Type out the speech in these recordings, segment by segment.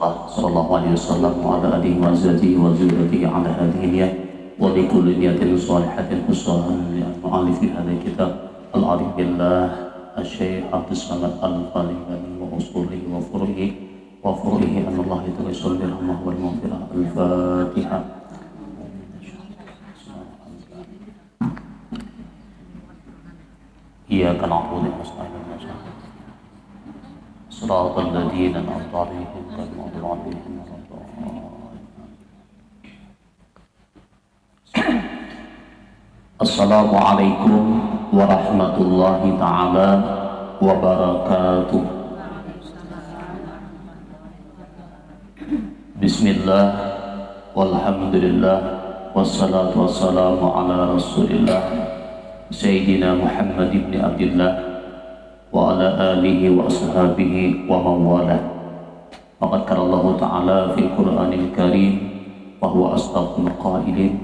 Rasulullah sallallahu alaihi wasallam wa ala alihi wa azwajihi wa dzurriyyatihi ala hadhihi niyyah wa li kulli niyatin shalihatin khususan li al-mu'allif fi hadha kitab al-arif billah asy-syaikh Abdus Samad al-Falibani wa usulihi wa furu'ihi an Allah yusalli rahmah wal maghfirah. Al-Fatihah. Iyyaka na'budu wa iyyaka nasta'in. Shiratal ladzina an'amta 'alaihim ghairil maghdubi 'alaihim waladdallin. Assalamualaikum warahmatullahi taala wabarakatuh. Bismillah walhamdulillah wassalatu wassalamu ala Rasulillah Sayyidina Muhammad ibn Abdullah wa ala alihi wa ashabihi wa mawalah. Faqad qala Allah Ta'ala fil Qur'anil Karim wa huwa asdaqul qailin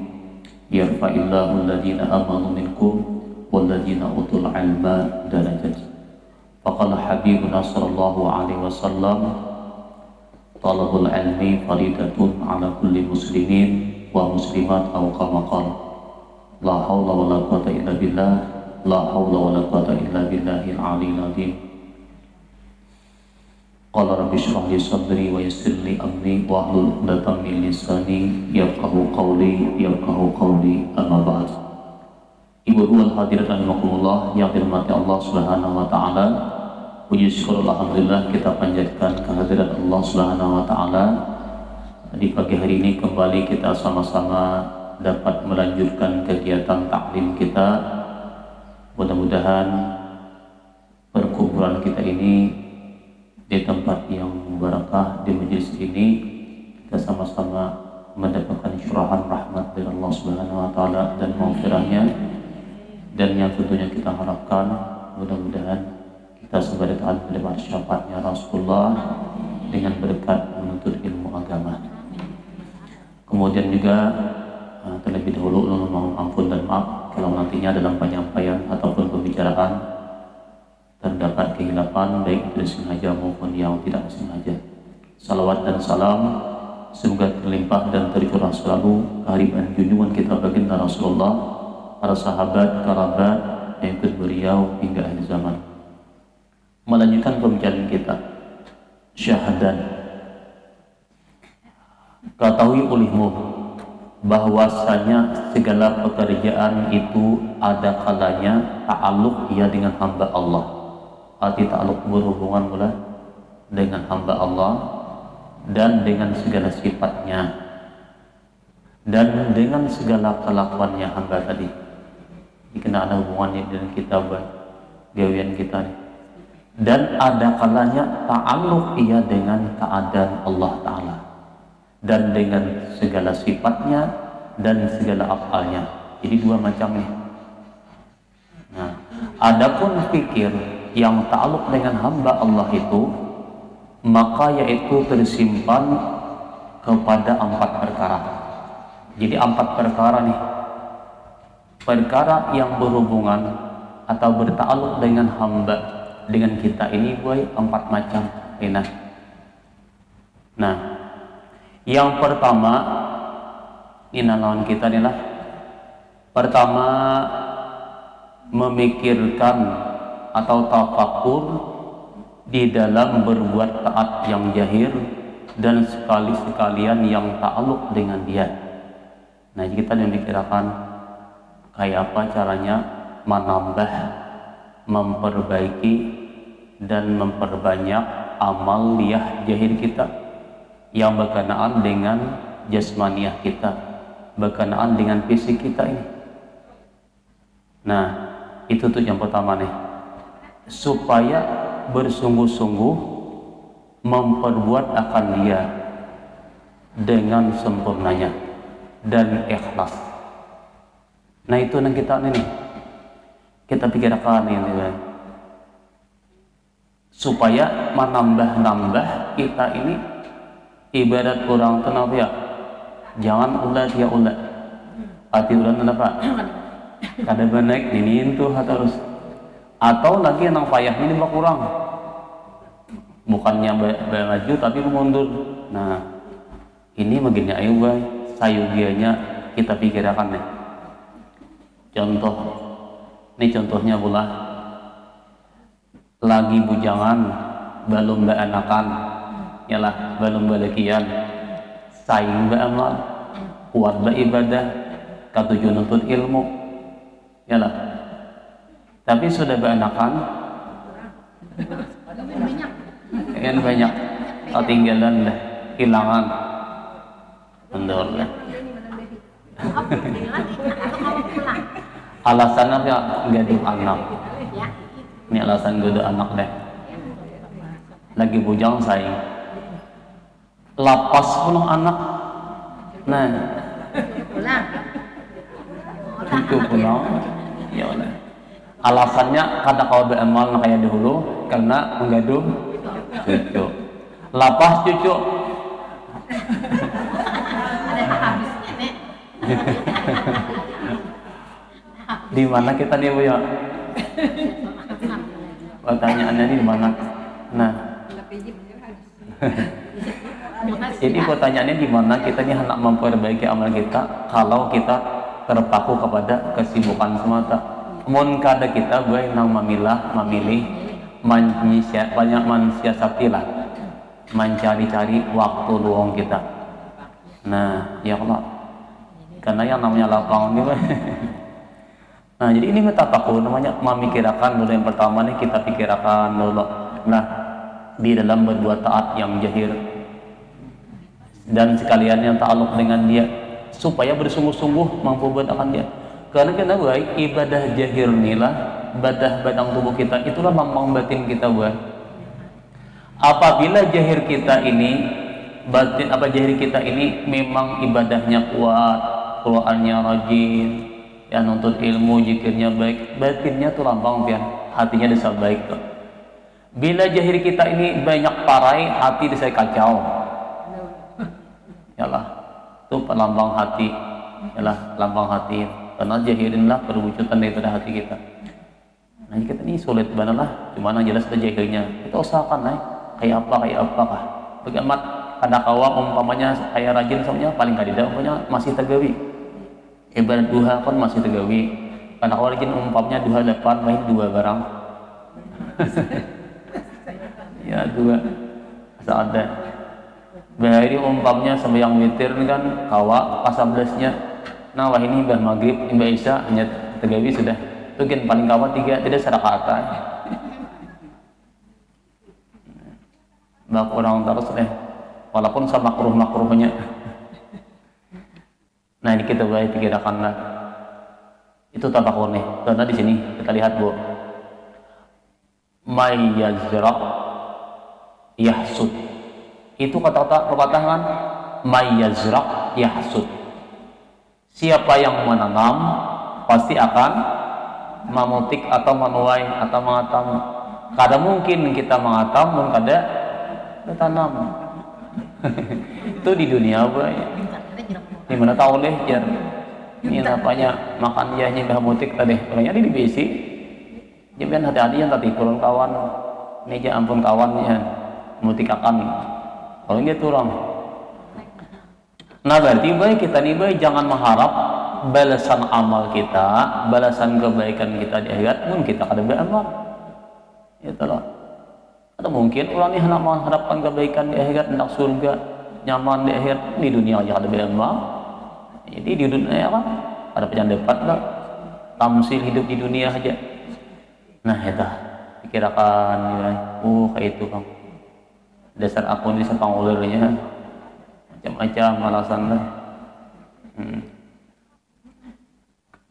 yarfa'illahu alladhina amanu minkum walladhina utul ilma darajat. Faqala Habibuna sallallahu alaihi wasallam talabul ilmi faridatun ala kulli muslimin wa muslimat aw kama qala la haula wa la quwwata illa billah la haula wa la quwwata illa billahil aliyyil azim. Qala rabbi shrah li sadri wa yassir li amri wa hlul 'uqdatam min lisani yafqahu qawli amma ba'd. Ibu-ibu hadirin rahimakumullah yang dirahmati Allah Subhanahu wa taala, puji syukur alhamdulillah kita panjatkan kehadiran Allah Subhanahu wa taala. Di pagi hari ini kembali kita sama-sama dapat melanjutkan kegiatan taklim kita. Mudah-mudahan perkumpulan kita ini di tempat yang barakah, di majelis ini kita sama-sama mendapatkan syurahan rahmat dari Allah Subhanahu wa taala dan maghfirahnya. Dan yang tentunya kita harapkan mudah-mudahan kita sebagai taat mendapat syafaatnya Rasulullah dengan berkat menuntut ilmu agama. Kemudian juga terlebih dahulu mohon ampun dan maaf kalau nantinya dalam penyampaian ataupun pembicaraan terdapat kehilapan baik itu sengaja maupun yang tidak sengaja. Salawat dan salam semoga terlimpah dan tercurah selalu kehadiran junjungan kita baginda Rasulullah, para sahabat, kerabat yang ikut beliau hingga akhir zaman. Melanjutkan pembicaraan kita, syahadat. Ketahui olehmu bahwasanya segala pekerjaan itu ada kalanya ta'alluq ia dengan hamba Allah. Arti ta'alluq berhubungan pula dengan hamba Allah dan dengan segala sifatnya dan dengan segala kelakuannya hamba tadi. Kena ada hubungannya dengan kita buat gawian kita nih. Dan ada kalanya ta'alluq ia dengan keadaan Allah Ta'ala dan dengan segala sifatnya dan segala afalnya. Jadi dua macam nih. Nah, adapun fikir yang ta'alluq dengan hamba Allah itu, maka yaitu tersimpan kepada 4 perkara. Jadi 4 perkara nih. Perkara yang berhubungan atau berta'alluq dengan hamba, dengan kita ini boy 4 macam. Nah, yang pertama ini lawan kita nih lah. Pertama, memikirkan atau tafakur di dalam berbuat taat yang jahir dan sekalian yang ta'alluq dengan dia. Nah, kita memikirkan kayak apa caranya menambah, memperbaiki dan memperbanyak amal liyah jahir kita yang berkenaan dengan jasmaniah kita, berkenaan dengan fisik kita ini. Nah, itu tuh yang pertama nih, supaya bersungguh-sungguh memperbuat akan dia dengan sempurnanya dan ikhlas. Nah, itu yang kita ini kita pikirkan ini supaya menambah kita ini ibarat orang kenapa ya, jangan ulat ya ulat. Arti ulat kenapa? Kada benek ini itu harus atau lagi yang payah ini berkurang. bukannya maju tapi mundur. Nah, ini begini ayo bay, sayugianya kita pikirkan nih. Contoh, ini contohnya pula lagi bujangan, belum beanakan, yalah belum balakian, saing beramal, kuat beribadah, katujuan nuntut ilmu, yalah. Tapi sudah beanakan, yang banyak ketinggalan deh, hilangan, kendor deh. Alasan apa? Gaduh anak. Ini alasan gaduh anak deh. Lagi bujang saing, lapas penuh anak. Nah, itu pulang. Ya udah. Alasannya karena kalau beramal kayak dahulu karena menggaduh cucu. Lapas cucu. Di mana kita nih Bu ya? Pertanyaannya di mana? Nah. Jadi pertanyaannya di mana kita nih hendak memperbaiki amal kita kalau kita terpaku kepada kesibukan semata. Mun kada kita bae nang memilih banyak mensiasatilah mencari-cari waktu luang kita. Nah, ya Allah. Karena yang namanya lapang ini nah, jadi ini metapakur namanya memikirkan dulu. Yang pertama nih kita pikirkan dulu. Nah, di dalam berbuat taat yang jahir dan sekalian yang ta'alluq dengan dia supaya bersungguh-sungguh mampu bertahan dia. Karena kita baik ibadah jahir inilah ibadah badang tubuh kita, itulah lambang batin kita buat. Apabila jahir kita ini batin jahir kita ini memang ibadahnya kuat, Qur'annya rajin, ya nuntut ilmu, zikirnya baik, batinnya tuh lambang pian, hatinya desa baik tuh. Bila jahir kita ini banyak parai, hati desa kacau. Yalah, itu pelambang hati, yalah lambang hati. Karena jahirinlah perwujudan daripada hati kita. Nah kita ini sulit banget lah, gimana jelas ada jahirnya. Kita usahakan lah, kayak apa kah? Bagaimana ada kawan umpamanya kayak rajin semuanya paling kadida umpamanya masih tegawi. Ibarat duha kan masih tegawi. Karena kawan rajin umpamanya duha depan main dua barang. Ya dua, asal ada. Bahari umpamanya sembahyang witir kan kawa pas 11-nya. Nah wah ini mbah maghrib, mbah isya hanya tegawi sudah. Itu kan paling kawa 3 tidak sadaqata. Mbak orang terus walaupun sama makruhnya. Nah ini kita boleh pikirkanlah. Itu tabakur nih. Karena di sini kita lihat Bu. May yazra yahsud. Itu kata-kata perkataan may yazra yahsud. Siapa yang menanam pasti akan memetik atau menuai atau mengatam. Kadang mungkin kita mengatam, mungkin kada bertanam. Itu di dunia apa ya? Di mana tahu deh jar. Ini apanya makan dia nyembah mutik tadi. Orangnya di BC. Jangan hati-hati yang tadi kurang kawan. Ini aja ampun kawannya mutik akan. Kalau gitu orang. Nah berarti baik kita nih baik jangan mengharap balasan amal kita, balasan kebaikan kita di akhirat pun kita kada beramal. Ya telah. Atau mungkin orang ini hendak mengharapkan kebaikan di akhirat, hendak surga, nyaman di akhirat, di dunia aja kada beramal. Jadi di dunia kan ada pejan dapat lah. Tamsil hidup di dunia aja. Nah itu pikirkan ya, kayak itu Kang. Dasar akun ini sepangulirnya. Macam-macam alasan lah.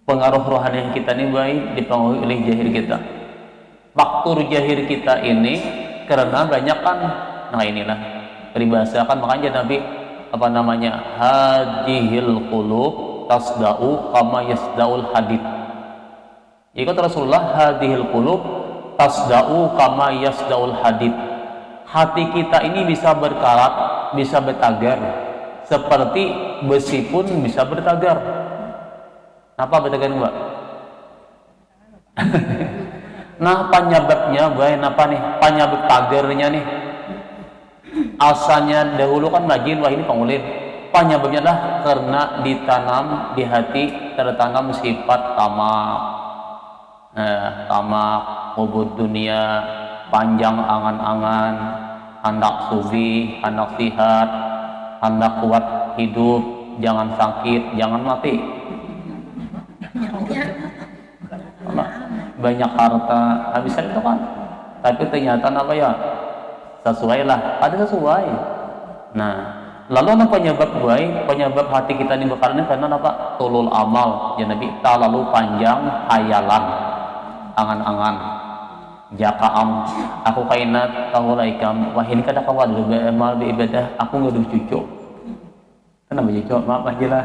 Pengaruh rohani kita ini baik dipengaruhi oleh jahir kita. Faktor jahir kita ini karena banyak kan, nah inilah peribahasakan makanya Nabi apa namanya hadihil qulub tasda'u kama yasda'ul hadid. Ikut Rasulullah hadihil qulub tasda'u kama yasda'ul hadid. Hati kita ini bisa berkarat, bisa bertagar seperti besi pun bisa bertagar. Apa bertagar Mbak? Nah penyebabnya baik apa nih? Penyebab tagarnya nih Asalnya dahulu kan rajin, wah ini pengulin. Penyebabnya adalah karena ditanam di hati, tertanam sifat tamak, tamak, hubud dunia, panjang angan-angan, hendak sufi, hendak sihat, hendak kuat hidup, jangan sakit, jangan mati. Banyak harta, habisan itu kan. Tapi ternyata apa ya? Sesuai lah, ada sesuai. Nah, lalu apa penyebab penyebab hati kita dibakar ini karena apa? Tulul amal. Ya Nabi, lalu panjang hayalan, angan-angan, jakaam. Aku kainat taulaikam. Wah ini kada kawal amal ibadah. Aku ngaduh cucu. Kenapa cucu? Maaf aja lah.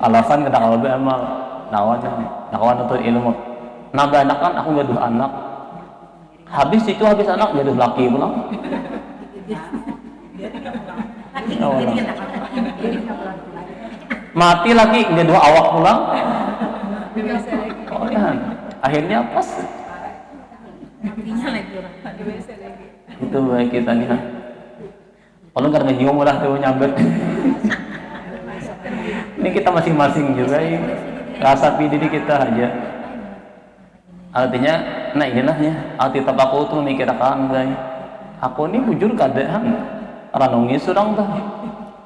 Alasan kada kawal amal. Nawan untuk ilmu. Nambah anak kan aku ngaduh anak. Habis itu habis anak ngaduh laki pulang. Mati lagi ngaduh awak pulang. Oh, ya. Akhirnya pas. Itu baik kita nih. Kalau nggak ngejiung lah tuh nyambet. Ini kita masing-masing juga ya. Rasa diri kita aja. Artinya, nah inilah ya. Arti tabaku tuh memikirkan guys. Aku ini bujur keadaan. Ranungi surang tuh.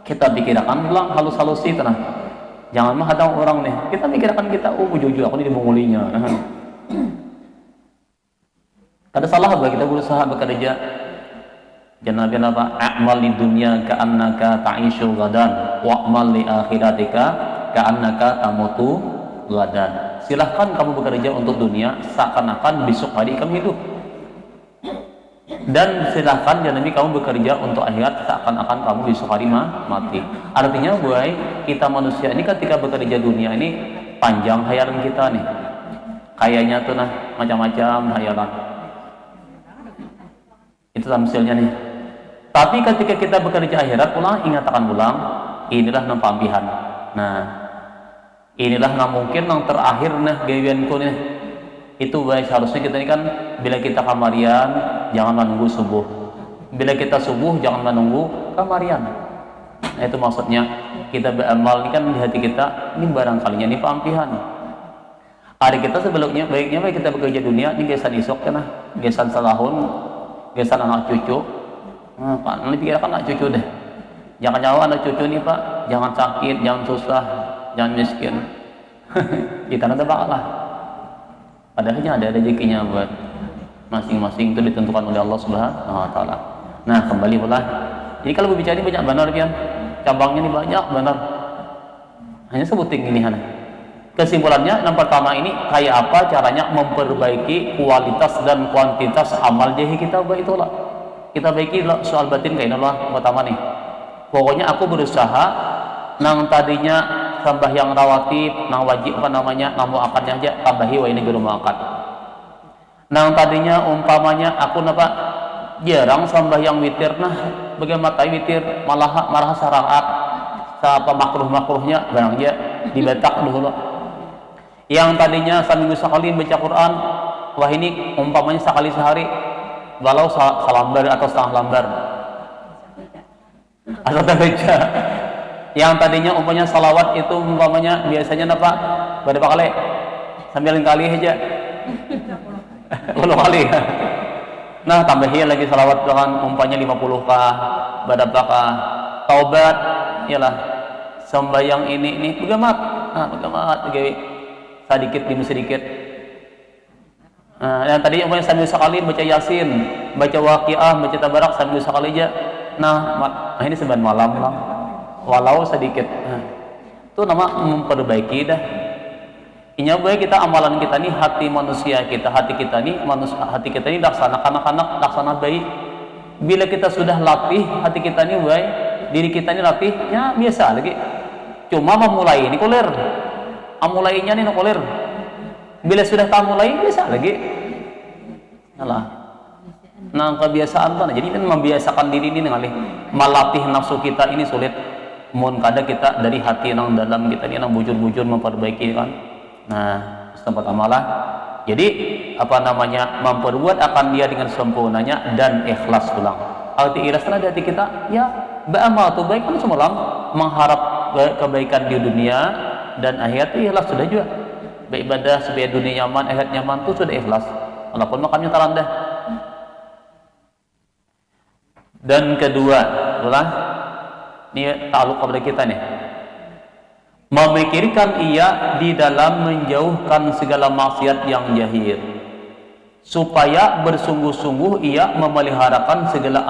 Kita pikirkan pulang halus-halusi tenang. Jangan mah ada orang nih. Kita pikirkan kita, bujur aku ini dimungulinya. Ada salah apa kita berusaha bekerja? Jangan apa? A'mal di dunia ka'annaka ta'ishu gadan, wa'mal li akhiratika ka'annaka tamutu gadan. Silahkan kamu bekerja untuk dunia seakan-akan besok hari kamu hidup. Dan silahkan jangan kamu bekerja untuk akhirat seakan-akan kamu besok hari mati. Artinya kita manusia ini ketika bekerja dunia ini panjang hayalan kita nih. Kayaknya tuh nah macam-macam hayalan. Itu tamsilnya nih. Tapi ketika kita bekerja akhirat ingatakan ulang, inilah nampampihan. Nah, inilah mungkin yang terakhir gawianku nih. Itu seharusnya kita ini kan bila kita kamarian jangan menunggu subuh. Bila kita subuh jangan menunggu kamarian. Nah, itu maksudnya kita beramal ini kan di hati kita ini barangkalinya ini pampihan. Hari kita sebelumnya baiknya kita bekerja dunia ini gesan isok kan gesan salahun, gesan anak cucu. Nah, Pak, nanti pikirkan anak cucu deh. Jangan nyawa anak cucu nih Pak, jangan sakit, jangan susah, jangan miskin. Kita nanti bakalah. Padahalnya ada rezekinya buat masing-masing itu ditentukan oleh Allah Subhanahu wa taala. Nah, kembali pula. Jadi kalau berbicara ini banyak benar pian. Cabangnya ini banyak benar. Hanya sebutin ini hana. Kesimpulannya yang pertama ini kayak apa caranya memperbaiki kualitas dan kuantitas amal jahi kita itulah. Kita baiki soal batin kayak Allah pertama nih. Pokoknya aku berusaha nang tadinya tambah yang rawatib, nang wajib nang muakadnya aja tambahi wa ini guru muakad. Nang tadinya umpamanya aku jarang sambah yang witir bagaimana witir malah saraat apa makruh-makruhnya barang aja dibatak dulu. Yang tadinya seminggu sekali baca Quran, wah ini umpamanya sekali sehari walau salambar atau setengah lambar atau baca. Yang tadinya umpamanya salawat itu umpamanya biasanya berapa kali? 9 kali aja 10 kali. Nah tambahin lagi salawat kan umpamanya 50 kah berapa kah? Taubat ialah sembahyang ini begamat sedikit demi sedikit. Nah, yang tadi umpamanya sambil sekali baca Yasin, baca Waqiah, baca Tabarak sambil sekali aja. Nah ini 9 malam lah. Walau sedikit. Nah, itu nama memperbaiki dah. Inya kita amalan kita nih hati manusia kita, hati kita nih laksana anak-anak laksana baik. Bila kita sudah latih hati kita nih diri kita ini latihnya biasa lagi. Cuma memulai ini kulir. Amulainya nih kulir. Bila sudah tak mulai biasa lagi. Nah kebiasaan tuh. Jadi kan membiasakan diri ini ngalih melatih nafsu kita ini sulit. Mun kada kita dari hati yang dalam kita ini bujur-bujur memperbaiki kan. Nah, tempat amalah Jadi memperbuat akan dia dengan sempurnanya dan ikhlas pulang. Arti ikhlasnya di hati kita, ya beramal tuh baik kan semalam mengharap kebaikan di dunia dan akhirat itu ikhlas sudah juga. Beribadah supaya dunia nyaman, akhirat nyaman tuh sudah ikhlas. Walaupun makamnya terendah. Dan kedua adalah ini takluk kepada kita nih, memikirkan ia di dalam menjauhkan segala maksiat yang jahil, supaya bersungguh-sungguh ia memeliharakan segala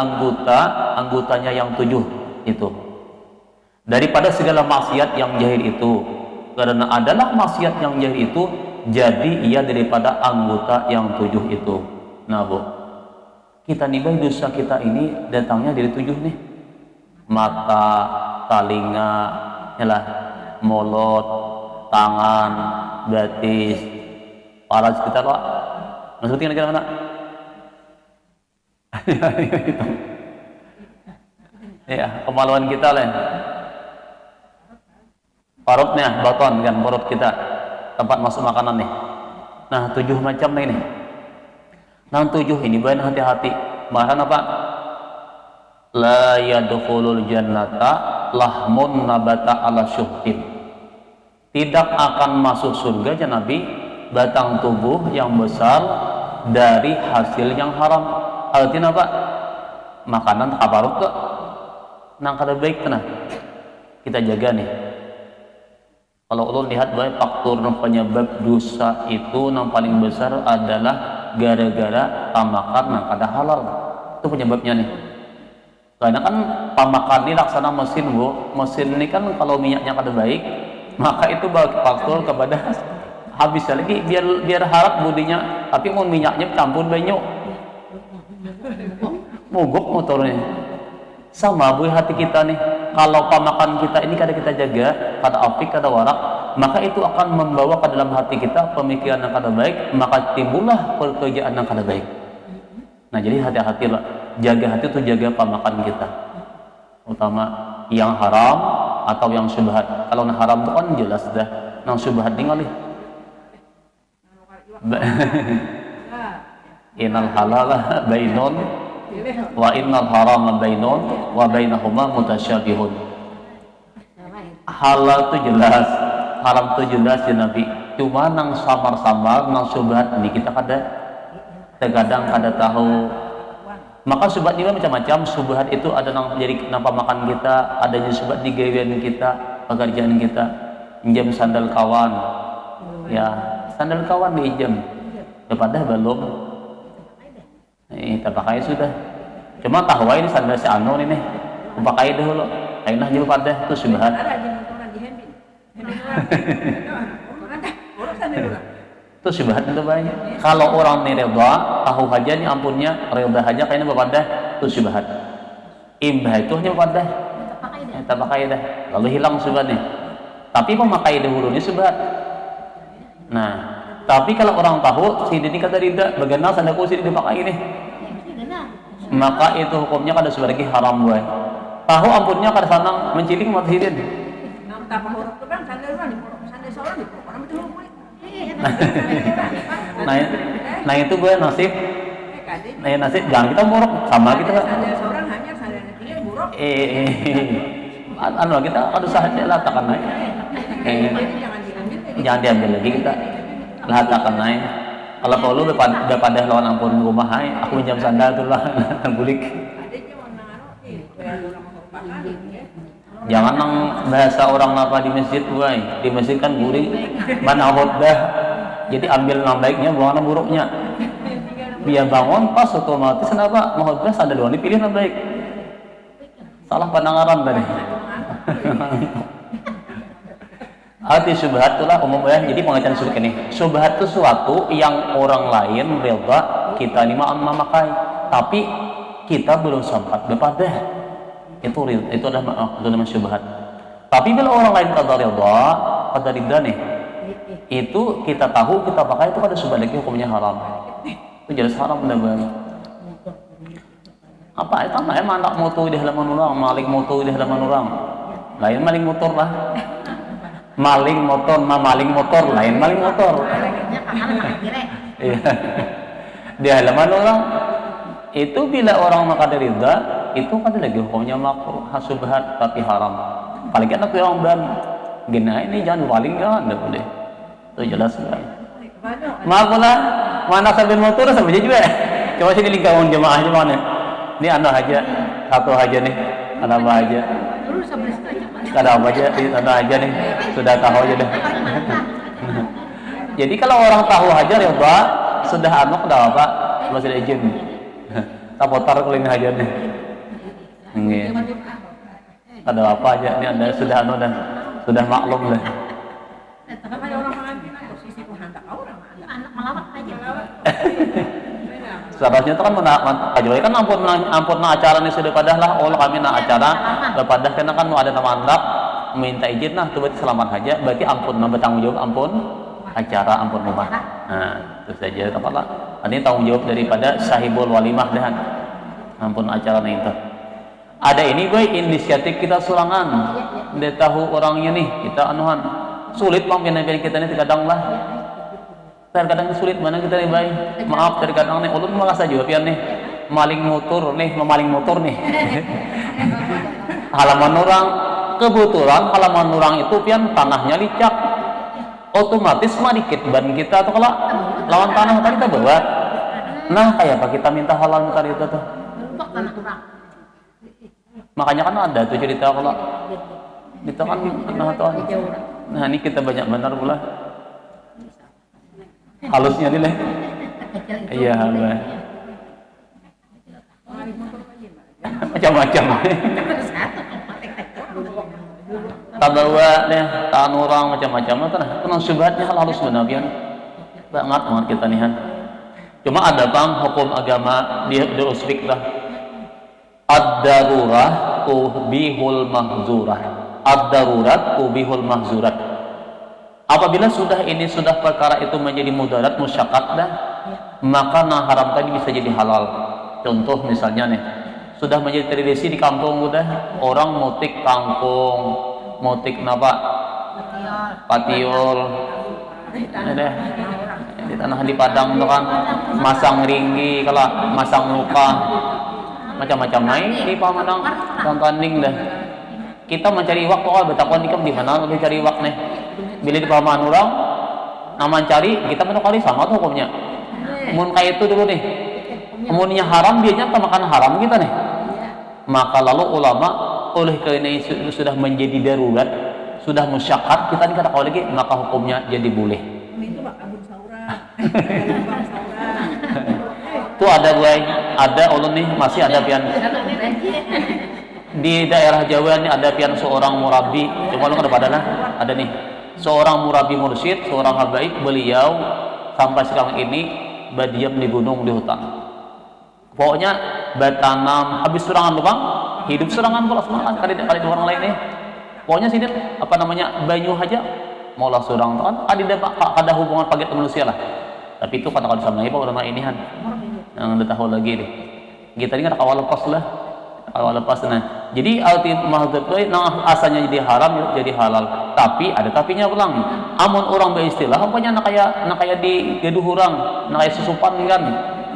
anggotanya yang 7 itu daripada segala maksiat yang jahil itu, karena adalah maksiat yang jahil itu jadi ia daripada anggota yang 7 itu. Nah Bu, kita nih dosa kita ini datangnya dari 7 nih, mata, telinga, yalah, mulut, tangan, betis, paras kita Pak. Maksudnya negara mana? Ya, kemaluan kita lah. Parutnya, baton kan, parut kita, tempat masuk makanan nih. Nah, 7 macam nih. Nah, 7 ini benar hati-hati. Bahkan apa? La yadkhulul jannata lahmun nabata ala syuhtin. Tidak akan masuk surga ya Nabi batang tubuh yang besar dari hasil yang haram. Artinya apa? Makanan kabarut tuh nang kada baik tenang. Kita jaga nih. Kalau ulun lihat bahwa faktor penyebab dosa itu yang paling besar adalah gara-gara pamakan yang kada halal. Itu penyebabnya nih. Karena kan pamakan ini laksana mesin Bu. Mesin ini kan kalau minyaknya kada baik, maka itu faktor kepada habis lagi biar harap budinya. Tapi mau minyaknya campur banyak, mogok motornya. Sama Bu hati kita nih. Kalau pamakan kita ini kada kita jaga, kada apik, kada warak, maka itu akan membawa ke dalam hati kita pemikiran yang kada baik, maka timbullah pekerjaan yang kada baik. Nah jadi hati-hati lah, jaga hati itu jaga pamakan kita, utama yang haram atau yang syubhat. Kalau yang haram itu kan jelas dah, yang syubhat tinggalih. Innal halala bainun wa innal harama bainun wa bainahuma mutasyabihun. Halal itu jelas, haram itu jelas ya Nabi. Cuma nang samar-samar nang syubhat ini kita terkadang kada tahu. Maka syubhat juga macam-macam. Syubhat itu ada nang jadi kenapa makan kita, ada juga syubhat di gawean kita, pekerjaan kita. Pinjam sandal kawan, ya sandal kawan diinjam, daripada belum. Tak pakai sudah. Cuma tahu ini sandal si Ano ini nih, pakai dulu. Aina juga pada itu syubhat. Itu syubhat itu banyak. Kalau orang ini reda, tahu aja nih ampunnya, reda aja kayaknya berpadah, itu syubhat. Imbah itu hanya berpadah, tak pakai dah, lalu hilang syubhatnya. Tapi pemakai dahulu ini syubhat. Nah, tapi kalau orang tahu, si ini kata tidak, bagaimana sandalku sini dipakai ini, maka itu hukumnya kada sebagai haram buai. Tahu ampunnya kada sanang menciling mati hidin. Nah itu gue nasib. Nah nasib jangan kita muruk sama kita. Anu kita harus saja lah takkan naik. Jangan diambil lagi kita. Lah takkan naik. Kalau perlu daripada lawan ampun rumah hai, aku pinjam sandal tuh lah bulik. Jangan nang bahasa orang apa di masjid buai. Di masjid kan guring mana khotbah. Jadi ambil yang baiknya, buang yang buruknya. Biar bangun pas otomatis kenapa mau khotbah sandal doang dipilih yang baik. Salah pendengaran tadi. Hati syubhat itulah umum ya. Jadi pengajaran syubhat ini. Syubhat itu sesuatu yang orang lain reda kita ini memakai, tapi kita belum sempat berpadah. Itu adalah nama syubhat. Tapi bila orang lain kata reda nih, itu kita tahu kita pakai itu kada syubhat lagi hukumnya haram. Itu jelas haram benar-benar. Apa itu namanya anak moto di halaman orang, maling moto di halaman orang. Lain maling motor lah. Maling motor lain maling motor. Iya. Di halaman orang itu bila orang makan ridha itu kan lagi hukumnya makruh, subhat tapi haram. Apalagi anak orang dan gina ini jangan paling jangan boleh. Itu jelas kan. Maaf pula mana sambil motor sama juga. Coba sini lingkaran jemaahnya mana? Ini anda aja satu aja nih, ada apa aja? Ada apa aja? Ada aja nih, sudah tahu aja deh. Jadi kalau orang tahu aja ya Pak, sudah anu udah apa? Masih ada izin. Tak putar kelin aja nih. Nggih. Ada apa aja? Ini Anda sudah anu dan sudah maklum lah. Anak melawat aja. Seharusnya itu kan kecuali kan ampun acara nih sudah padahlah Allah kami acara lepadah karena kan mau ada nama andap minta izin nah itu berarti selamat aja berarti ampun bertanggung jawab ampun acara ampun rumah. Nah itu saja tepat lah. Ini tanggung jawab daripada sahibul walimah dan ampun acara nih itu. Ada ini boy inisiatif kita surangan. Dia tahu orangnya nih kita anuhan sulit mungkin kita ini kadang lah. Terkadang sulit mana kita nih baik. Maaf terkadang nih ulun malah saja pian nih memaling motor nih. Halaman orang kebetulan halaman orang itu pian tanahnya licak. Otomatis mah dikit ban kita atau kalau lawan tanah tadi kita bawa. Nah kayak apa kita minta halal tadi itu tuh. Makanya kan ada tuh cerita kalau kita kan nah ini kita banyak benar pula. Halusnya nih leh. Iya, macam-macam. Tabawa deh, tahan orang macam-macam lah. Tenang syubhatnya halus benar pian. Banget kita nih han. Cuma ada bang hukum agama di uspik lah. Ad-darurah tubihul mahzurah. Ad-darurat tubihul mahzurat. Apabila ini sudah perkara itu menjadi mudarat musyaqqat dah, maka haram tadi bisa jadi halal. Contoh misalnya nih, sudah menjadi tradisi di kampung udah orang motik kangkung, motik napa? Patiol. Ada di tanah di Padang tuh kan masang ringgi, kalau masang muka macam-macam naik di Pamanang tanding dah. Kita mencari waktu betakon ikam di mana udah cari waktu nih. Bila di pahaman orang nama cari kita menukari sama tuh hukumnya. Mun kayak itu dulu nih. Munnya haram biasanya kita makan haram kita nih. Maka lalu ulama oleh karena itu sudah menjadi darurat, sudah musyaqqat kita dikata kalau lagi maka hukumnya jadi boleh. Itu abun saurah. Tuh ada gue, ada ulun nih masih ada pian di daerah Jawa ini ada pian seorang murabi. Cuma lu ada padana ada nih. Seorang murabi mursyid, seorang habaib, beliau sampai sekarang ini berdiam di gunung di hutan. Pokoknya bertanam habis serangan lubang, hidup serangan pula semangat kali orang lain nih. Pokoknya sini apa namanya banyu aja maulah seorang kan ada hubungan paget manusia lah. Tapi itu kata-kata sama ibu ulama ini kan yang udah tahu lagi deh. Kita ini kan awal lepas lah. Awal lepas nah. Jadi arti mahdzub itu asalnya jadi haram jadi halal. Tapi ada tapinya pulang. Amun orang beristilah umpamanya nak kayak di gaduh orang, nak kayak susupan kan.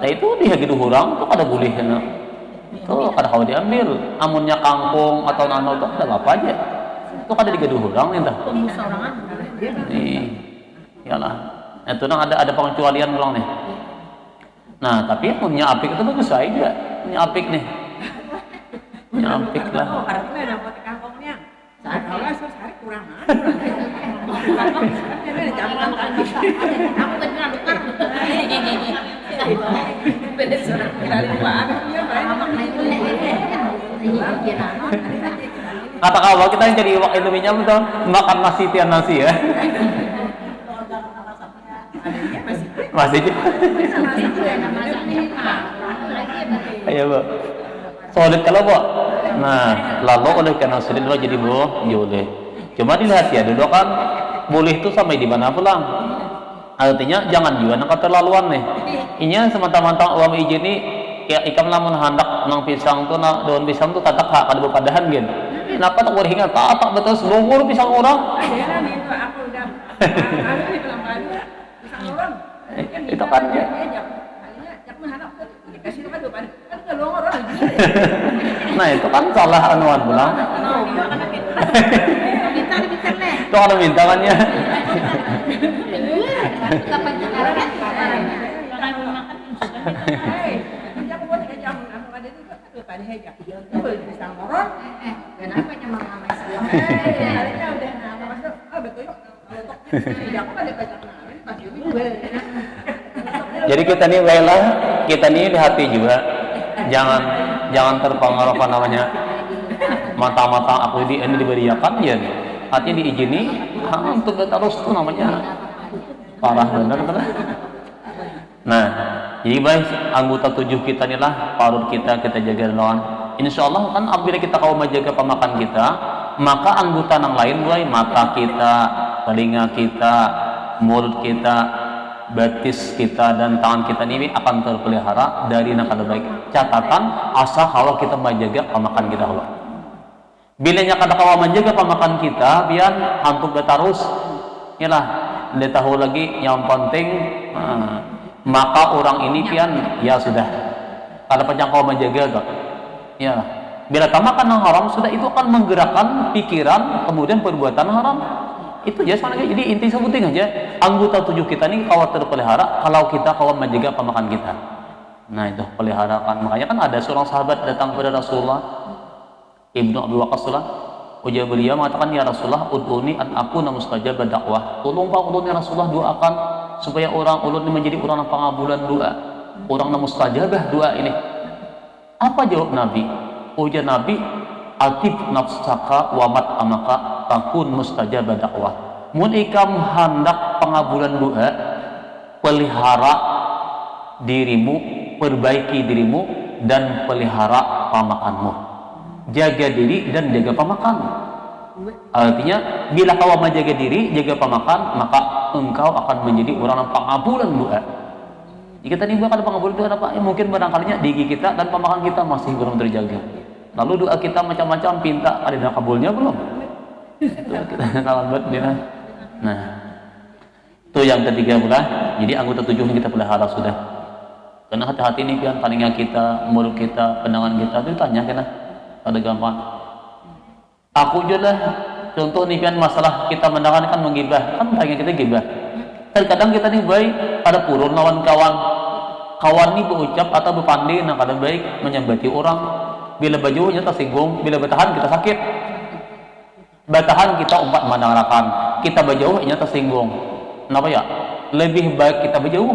Nah itu dia gaduh orang tuh kada boleh kan. Tuh kada kalau diambil. Amunnya kangkung atau nano tuh ada apa aja. Tuh kada digaduh orang nih dah. Nih. Iyalah. Itu nang ada pengecualian pulang nih. Nah, tapi punya apik itu bagus aja. Punya apik nih. Nyampik lah. Oh, karena ada buat kangkungnya. Saat orang sehari kurang. Aku kan luka. Beda surat kali luar. Kata kau kita yang jadi iwak Indonesia betul makan nasi tian nasi ya. Masih juga. Ayo bu. Solid kalau bu. Nah lalu oleh karena solid lo jadi bu boleh. Cuma dilihat ya dulu kan boleh itu sampai di mana pulang. Artinya jangan juga nak keterlaluan nih. Inya semata-mata uang izin ini ya ikam lamun hendak nang pisang tuh daun pisang tuh tatak hak kada berpadahan gitu. Kenapa tak boleh ingat tak betul sebungkur pisang orang. Aku udah. Aku di pelan-pelan pisang orang. Itu kan ya. Nah itu kan salah anuan pulang. Itu kalau minta kan ya. Jadi kita nih Wela, kita nih di hati juga jangan terpengaruh apa namanya mata-mata aku ini diberiakan ya hatinya diizini untuk terus tuh namanya parah bener. Nah jadi baik anggota 7 kita inilah parut kita jaga lawan. Insya Allah kan apabila kita kau menjaga pemakan kita, maka anggota yang lain mulai mata kita, telinga kita, mulut kita, batis kita dan tangan kita ini akan terpelihara dari nakal baik. Catatan asal kalau kita menjaga pemakan kita Allah. Bila nyakada kawa menjaga pemakan kita, biar hantu betarus. Inilah dia tahu lagi yang penting. Maka orang ini pian ya sudah. Kalau panjang kawa menjaga tak. Ya. Bila tamakan yang haram sudah itu akan menggerakkan pikiran kemudian perbuatan haram. Itu aja sebenarnya. Jadi inti sebutin aja anggota 7 kita ini kalau terpelihara kalau kita kawan menjaga pemakan kita. Nah itu peliharakan. Makanya kan ada seorang sahabat datang kepada Rasulullah Ibnu Abi Waqqas ujar beliau mengatakan ya Rasulullah ud'uni an akuna mustajabad dakwah. Tolong Pak ulun ya Rasulullah doakan supaya orang ulun ini menjadi orang yang pengabulan doa, orang yang mustajabah doa ini. Apa jawab Nabi? Ujar Nabi atib nafsaka wa mat amaka takun mustajabah dakwah. Mun ikam hendak pengabulan doa, pelihara dirimu, perbaiki dirimu dan pelihara pamakanmu. Jaga diri dan jaga pamakan. Artinya bila kau menjaga diri, jaga pamakan, maka engkau akan menjadi orang yang pengabulan doa. Jika tadi bukan pengabulan doa apa? Mungkin barangkalinya diri kita dan pamakan kita masih belum terjaga. Lalu doa kita macam-macam pinta ada kabulnya belum? Kita kawan buat dia. Nah, itu yang ketiga pula. Jadi anggota 7 kita pelihara sudah. Karena hati-hati ini kan telinga kita, mulut kita, pandangan kita itu tanya kena ada gampang. Aku je lah contoh nih kan masalah kita mendengar kan menggibah kan telinga kita gibah. Terkadang kita nih baik pada purun lawan kawan ini berucap atau berpandai nah kadang baik menyambati orang. Bila bajunya tersinggung, bila bertahan kita sakit. Bertahan kita umpat mendengarkan, kita berjauhnya tersinggung. Kenapa ya? Lebih baik kita berjauh,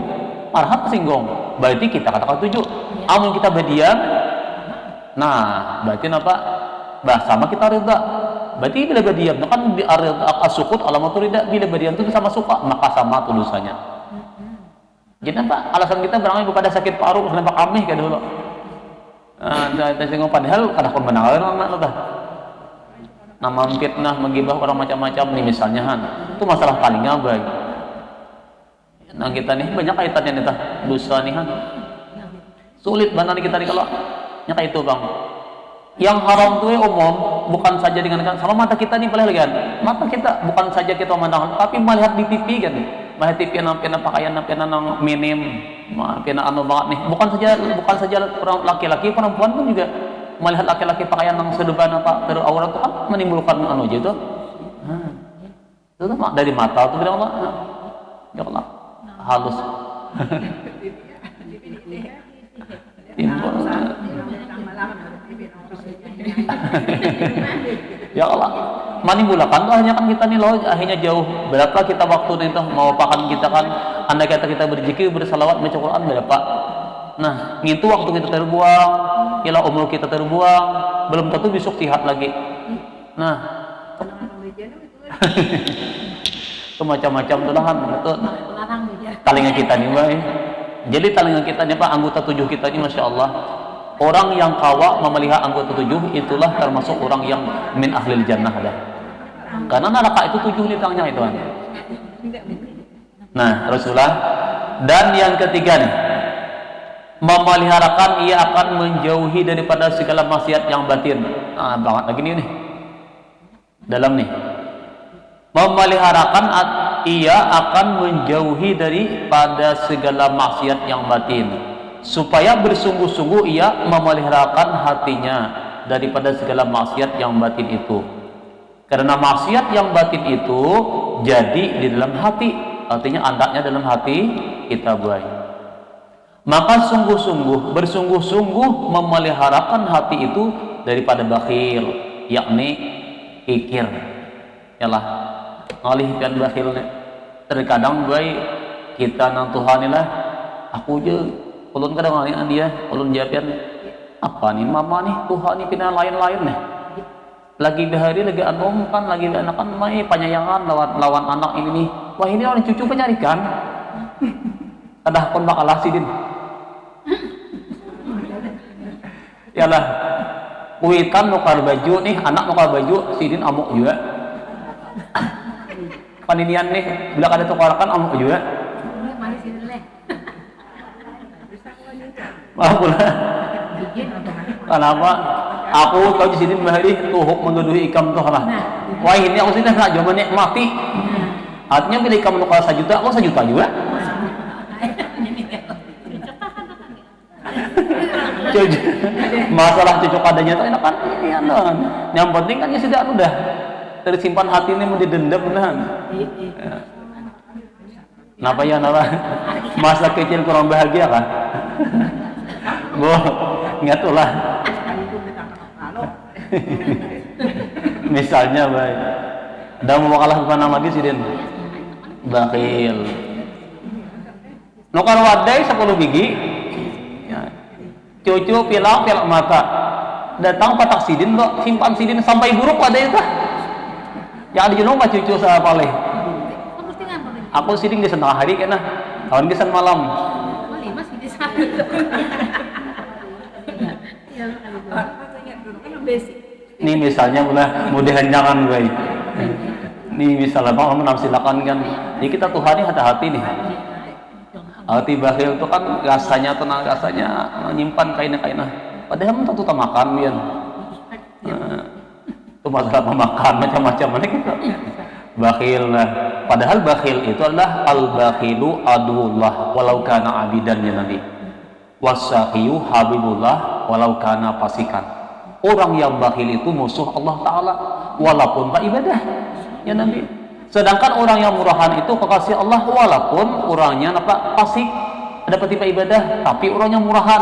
marah tersinggung. Berarti kita katakan 7. Amun kita berdiam, nah berarti apa? Sama kita rida. Berarti bila berdiam, kan di as-sukut alamatul rida. Bila berdiam itu sama suka, maka sama tulisannya. Jadi apa? Alasan kita barangkali bukan ada sakit paru, kenapa kami kayak dulu. Tersinggung padahal kadang pun menanggalan anak dah. Nama fitnah menggibah orang macam-macam nih misalnya itu masalah paling baik. Nah kita nih banyak kaitannya nih dosa nih sulit banget kita nih kalau nyata itu bang. Yang haram tuh umum bukan saja dengan sama mata kita nih paling kan. Mata kita bukan saja kita memandang tapi melihat di TV kan. Melihat TV pena pakaian pena nang minim, pena anu banget nih. Bukan saja orang laki-laki perempuan pun juga melihat laki-laki pakaian yang sedeban apa teraurat itu kan menimbulkan anu aja itu. Itu mah dari mata tuh bilang Allah. Ya Allah. Halus. Timbul. Ya Allah, manipulakan tuh hanya kan kita nih loh akhirnya jauh. Berapa kita waktu itu mau pakan kita kan andai kata kita berzikir bersalawat baca Quran berapa? Nah, itu waktu kita terbuang, ialah umur kita terbuang, belum tentu besok sihat lagi. Nah, itu macam-macam tuh lah itu talingan kita nih, baik. Jadi talingan kita nih Pak, anggota 7 kita ini Masya Allah. Orang yang kawa memelihara anggota 7 itulah termasuk orang yang min ahlil jannah ada. Karena neraka itu 7 nih tangnya itu kan. Nah, Rasulullah dan yang ketiga nih memeliharakan ia akan menjauhi daripada segala maksiat yang batin. Nah, banget lagi nih. Dalam nih. Memeliharakan ia akan menjauhi daripada segala maksiat yang batin, supaya bersungguh-sungguh ia memeliharakan hatinya daripada segala maksiat yang batin itu. Karena maksiat yang batin itu jadi di dalam hati, artinya andaknya dalam hati kita buai. Maka bersungguh-sungguh memeliharakan hati itu daripada bakhil, yakni kikir. Yalah, ngalihkan bakhil. Terkadang buai kita nang Tuhanilah, aku je ulun kadang ngalihan dia, ulun japian apa nih mama nih Tuhan nih pina lain-lain nih. Lagi bahari lagi anom kan lagi anak kan mai panyayangan lawan anak ini nih. Wah ini orang cucu penyarikan. Kadah pun bakal sidin. Yalah, kuitan nukar baju nih, anak nukar baju sidin amuk juga. Paninian nih, bila kada tukarakan amuk juga. Maaf pula. Kenapa? Aku kau di sini bahari tuhuk menduduhi ikam tuh lah. Wah ini aku sudah nak jaman mati. Artinya bila ikam nukar 1 juta, aku 1 juta juga. Masalah cocok adanya itu enak kan ini kan. Yang penting kan ya sudah udah tersimpan hati ini mau didendam kan. Napa ya napa? Masa kecil kurang bahagia kan? Ingat lah. Misalnya baik. Dah mau kalah bukan nama lagi sih Den. Bakhil. Nukar wadai 10 biji. Ya. Cucu pilak mata. Datang patak sidin lo simpan sidin sampai buruk wadai itu. Yang ada jenong mah cucu saya paleh. Aku sidin di setengah hari kena. Kawan di malam. Nih misalnya mudahan jangan gue. Nih misalnya Bang menafsirkan kan, ya kita Tuhani hati-hati nih. Hati bakhil itu kan rasanya tenang, rasanya menyimpan kainah. Padahal tentu tak makan bian. Itu masalah pemakan macam-macam mana kita. Bakhil lah. Padahal bakhil itu adalah al-bakhilu aduullah walau kana abidan ya Nabi. Wasakhiyu habibullah walau kana fasikan. Orang yang bakhil itu musuh Allah Ta'ala walaupun tak ibadah ya Nabi. Sedangkan orang yang murahan itu kekasih Allah walaupun orangnya fasik, ada petipa ibadah tapi orangnya murahan,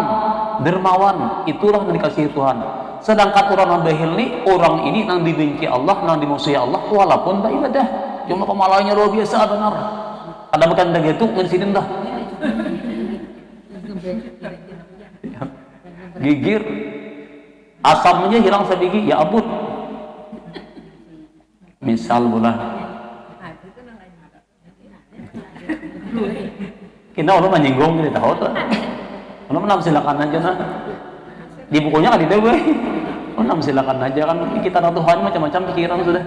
dermawan, itulah yang dikasihi Tuhan. Sedangkan orang yang bakhil ini, orang ini yang dibenci Allah, yang dimusuhi Allah walaupun tak ibadah. Cuma kemalainya luar biasa benar. Ada bukan dah gitu di sini dah. Gigir asamnya hilang sebiji ya abut. Misal pula kita orang menyinggung kita tahu tuh orang menafsirkan aja nah di bukunya kan itu gue menafsirkan aja kan kita tahu Tuhan macam-macam pikiran sudah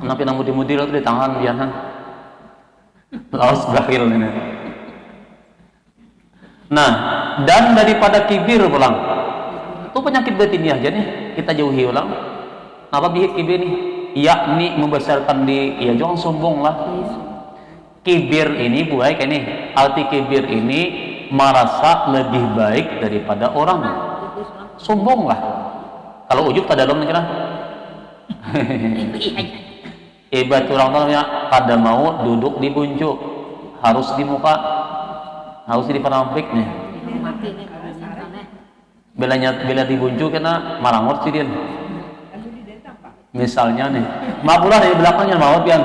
kenapa yang mudi-mudi itu di tangan biaran laos bakhil ini. Nah dan daripada kibir pulang itu penyakit batiniah aja nih kita jauhi ulang. Apa bihik kibir nih? Yakni membesarkan di ya jangan sombong lah. Kibir ini baik ini. Arti kibir ini merasa lebih baik daripada orang. Sombong lah. Kalau ujub tak dalam kira. Hebat orang tuh namanya kada mau duduk di puncuk, harus di muka, harus di penampik nih. Bila di puncuk kena marangot sih dia. Misalnya nih, mabulah dari belakangnya mau pian.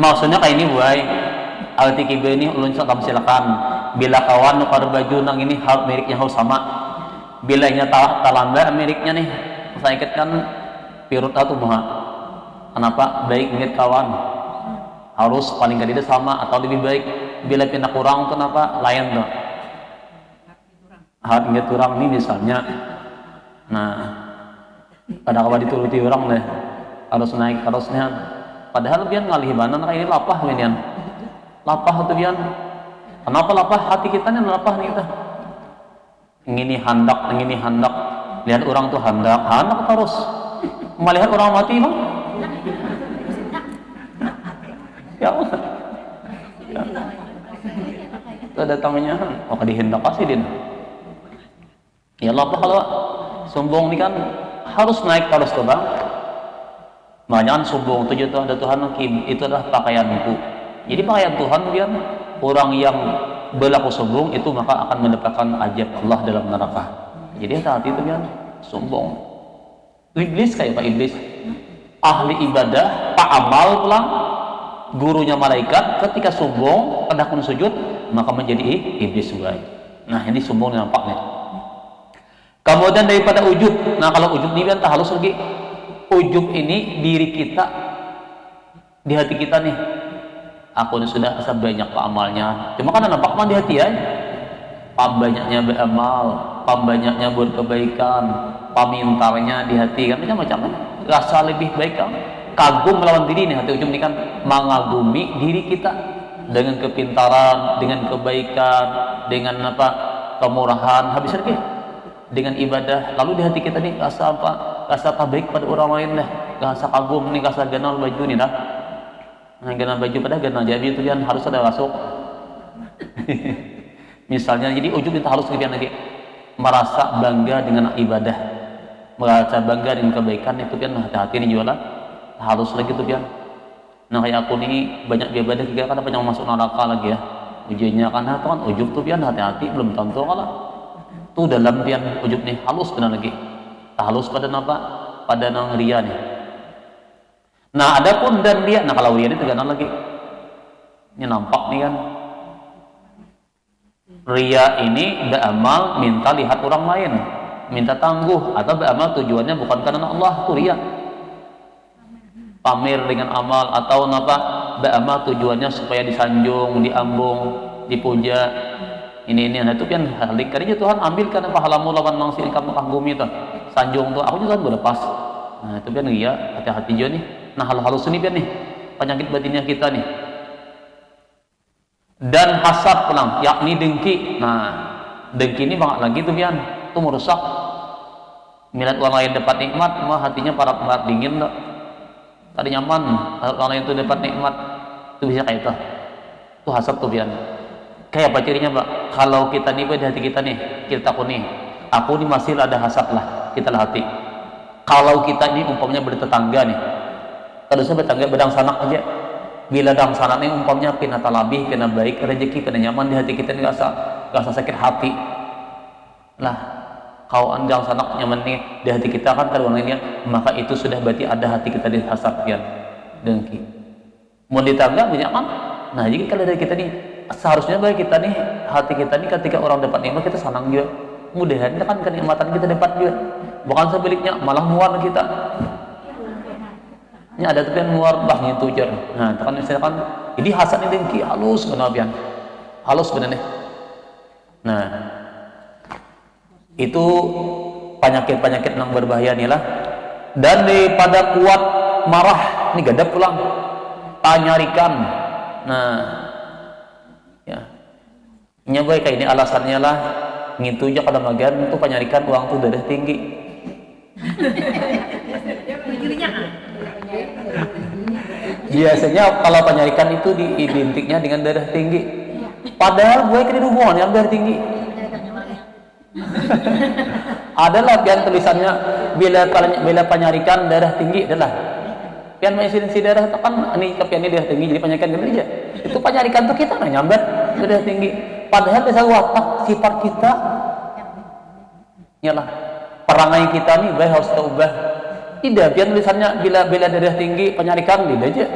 Maksudnya kayak ini buai. Arti kibir ini ulun silakan. Bila kawan nukar baju nang ini hal meriknya harus sama. Bila nya talanda meriknya nih, saya ikatkan pirut atau maha. Kenapa? Baik ingat kawan. Harus paling tidak sama atau lebih baik. Bila pindah kurang kenapa? Lain tuh. Hal ingat kurang ini misalnya. Nah, pada kawan dituruti orang deh. Harus naik harusnya. Padahal biar ngalih banan kayak ini lapah minian. Lapah tuh biar. Kenapa lapah? Hati kita nih lapah nih kita. Ngini handak. lihat orang tuh hendak terus melihat orang mati bang. Ya Allah. Ya. Itu datangnya, maka dihendak kasih din. Ya Allah, kalau sombong ini kan harus naik terus tuh bang. Makanya sombong itu ada Tuhan itu adalah pakaianku. Jadi pakaian Tuhan biar orang yang berlaku sombong itu maka akan mendapatkan azab Allah dalam neraka. Jadi hati-hati itu biar sombong. Iblis kayak Pak Iblis, ahli ibadah, pak amal pulang, gurunya malaikat, ketika sombong hendak sujud maka menjadi iblis juga. Nah ini sombong nampaknya. Kemudian daripada ujub, nah kalau ujub ini kan tak halus lagi. Ujub ini diri kita, di hati kita nih. Aku ini sudah asa banyak amalnya, cuma kan nampak mah di hati ya. Pambanyaknya beramal, pambanyaknya buat kebaikan, pamintarnya di hati kan macam-macam. Rasa lebih baik kan, kagum melawan diri nih hati ujub ini kan mengagumi diri kita dengan kepintaran, dengan kebaikan, dengan apa kemurahan, habis lagi dengan ibadah. Lalu di hati kita nih rasa apa? Rasa tak baik pada orang lain dah, rasa kagum nih, rasa ganal baju nih dah. Nah, ganal baju pada ganal jadi itu kan harus ada rasuk. Misalnya, jadi ujub itu harus lebih lagi merasa bangga dengan ibadah, merasa bangga dengan kebaikan itu kan hati-hati nih jualan harus lagi tuh kan. Nah kayak aku nih banyak ibadah juga kan apa yang masuk neraka lagi ya. Ujiannya kan itu kan ujub tuh kan hati-hati belum tentu kalah. Tuh dalam pian ujub nih halus benar lagi. Halus pada apa? Pada nang ria nih. Nah adapun dan dia, nah kalau ria itu ganan lagi. Ini nampak nih kan. Ria ini beramal minta lihat orang lain, minta tangguh, atau beramal tujuannya bukan karena Allah, tuh ria. Pamer dengan amal atau apa? Beramal tujuannya supaya disanjung, diambung, dipuja. Ini nah itu kan halik karena Tuhan ambilkan pahalamu lawan mangsil kamu kagumi itu sanjung tuh aku juga berlepas. Nah itu kan iya hati-hati juga nih. Nah halus ini kan nih penyakit batinnya kita nih. Dan hasad pulang yakni dengki. Nah dengki ini banget lagi tuh pian tuh merusak. Melihat orang lain dapat nikmat mah hatinya para dingin tuh. Tadi nyaman orang lain itu dapat nikmat itu bisa kayak itu. Tuh hasad tuh pian. Kayak apa cirinya Pak? Kalau kita nih di hati kita nih, kita takut nih, aku nih masih ada hasad lah, kita lah hati. Kalau kita ini umpamanya bertetangga nih, kalau saya bertetangga bedang sanak aja, bila dang sanak nih umpamanya pina talabih, pina baik, rezeki, pina nyaman di hati kita nih rasa sakit hati. Lah, kalau andang sanak nyaman nih di hati kita kan kalau lainnya, maka itu sudah berarti ada hati kita di hasad pian, dengki. Mau ditangga banyak kan? Nah jadi kalau dari kita nih seharusnya baik kita nih hati kita nih ketika orang dapat nikmat kita senang juga mudahan kan kenikmatan kita dapat juga bukan sebaliknya malah muar kita ini ada tapi yang muar bah itu jar. Nah kan misalkan jadi hasad ini dengki halus kenabian halus benar nih. Nah itu penyakit-penyakit yang berbahaya nih lah. Dan daripada kuat marah ini gadap pulang tanyarikan. Nah ya nyabai kayak ini alasannya lah ngitu aja kalau magan itu penyarikan uang tuh darah tinggi. Biasanya kalau penyarikan itu diidentikannya dengan darah tinggi, padahal gue kira hubungan yang darah tinggi. Adalah pian tulisannya bila penyarikan darah tinggi adalah pian mengisi darah itu kan ini kepian ini darah tinggi jadi penyarikan gede aja. Itu penyarikan tuh kita nyambat darah tinggi. Padahal dasar watak sifat kita nyalah perangai kita nih baik harus kita ubah. Tidak pian tulisannya bila darah tinggi penyarikan tidak aja.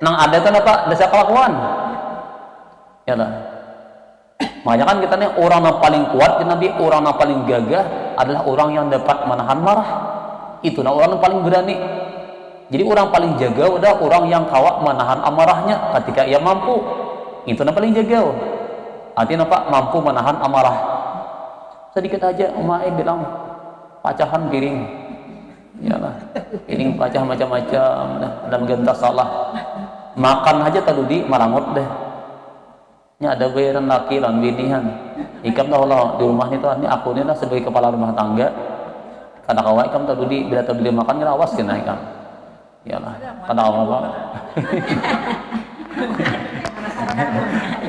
Nang ada kan apa dasar kelakuan. Yalah. Makanya kan kita nih orang yang paling kuat dan Nabi orang yang paling gagah adalah orang yang dapat menahan marah. Itu nah orang yang paling berani. Jadi orang paling jaga adalah orang yang kawat menahan amarahnya ketika ia mampu. Itu yang paling jaga. Artinya apa? Mampu menahan amarah. Sedikit aja Umay bilang pacahan piring. Iyalah. Piring pacah macam-macam ada gentas salah. Makan aja tadi marangot deh. Nya ada bayaran laki lan binihan. Ikam Allah di rumah itu ini aku ini lah sebagai kepala rumah tangga Karena kawai kam tadi bila tadi makan kira awas kena ikan. Iyalah, karena apa?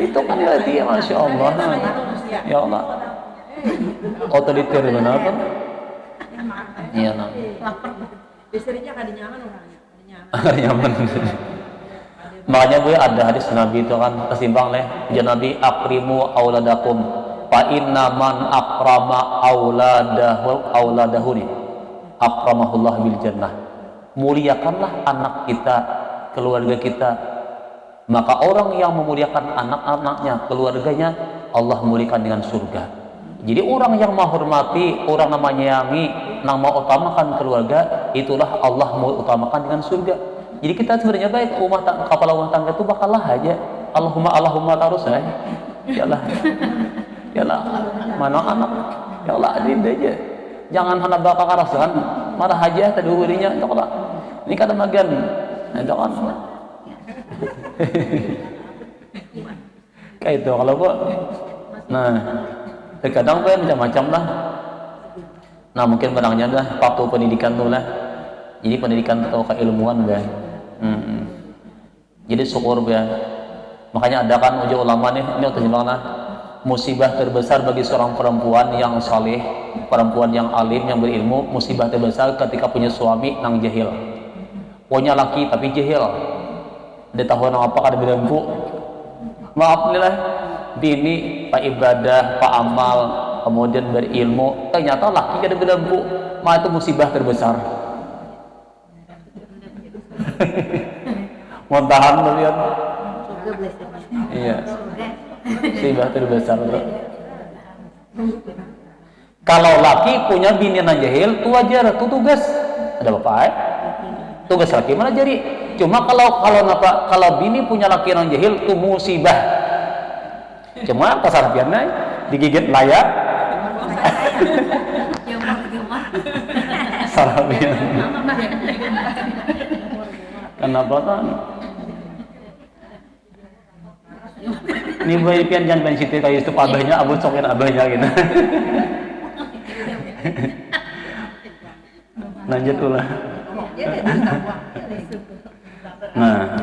Itu kan berarti ya Masya Allah. Ya Allah. Otoriter benar kan? Iya nah. Istrinya kada nyaman orangnya. Nyaman. Makanya bu ada hadis Nabi itu kan kesimbang leh. Nabi akrimu auladakum fa inna man akrama auladahu nih akramahullah bil jannah. Muliakanlah anak kita, keluarga kita. Maka orang yang memuliakan anak-anaknya, keluarganya, Allah muliakan dengan surga. Jadi orang yang menghormati, orang yang menyayangi, yang mau utamakan keluarga, itulah Allah mau utamakan dengan surga. Jadi kita sebenarnya baik kepala rumah tangga itu bakalah aja Allahumma terus ya. Yalah mana anak, ya Allah adil aja. Jangan hanya bakal karasan, marah aja tadi urinya, Allah. Ini kata bagian, itu kan. Kayak itu kalau gua, nah terkadang kan macam-macam lah. Nah mungkin barangnya lah waktu pendidikan tuh lah. Jadi pendidikan atau keilmuan bah. Jadi syukur bah. Makanya ada kan uji ulama nih, ini terjemahnya musibah terbesar bagi seorang perempuan yang saleh, perempuan yang alim, yang berilmu, musibah terbesar ketika punya suami nang jahil. Punya laki tapi jahil. Dia tahu apa kada bilampu. Maaf nih lah. Bini pak ibadah, pak amal, kemudian berilmu, ternyata laki kada bilampu. Mah itu musibah terbesar. Montahan lihat. Iya. Musibah terbesar bro. Kalau laki punya bini yang jahil, itu wajar, itu tugas. Ada apa? Tugas laki mana jadi? Cuma kalau bini punya laki yang jahil, itu musibah. Cuma kesalahannya digigit layak. Salah bini. Kenapa kan? Ini bayi pian jangan main situ kayak itu abahnya, abun sokin abahnya gitu. Lanjut ulah. Nah,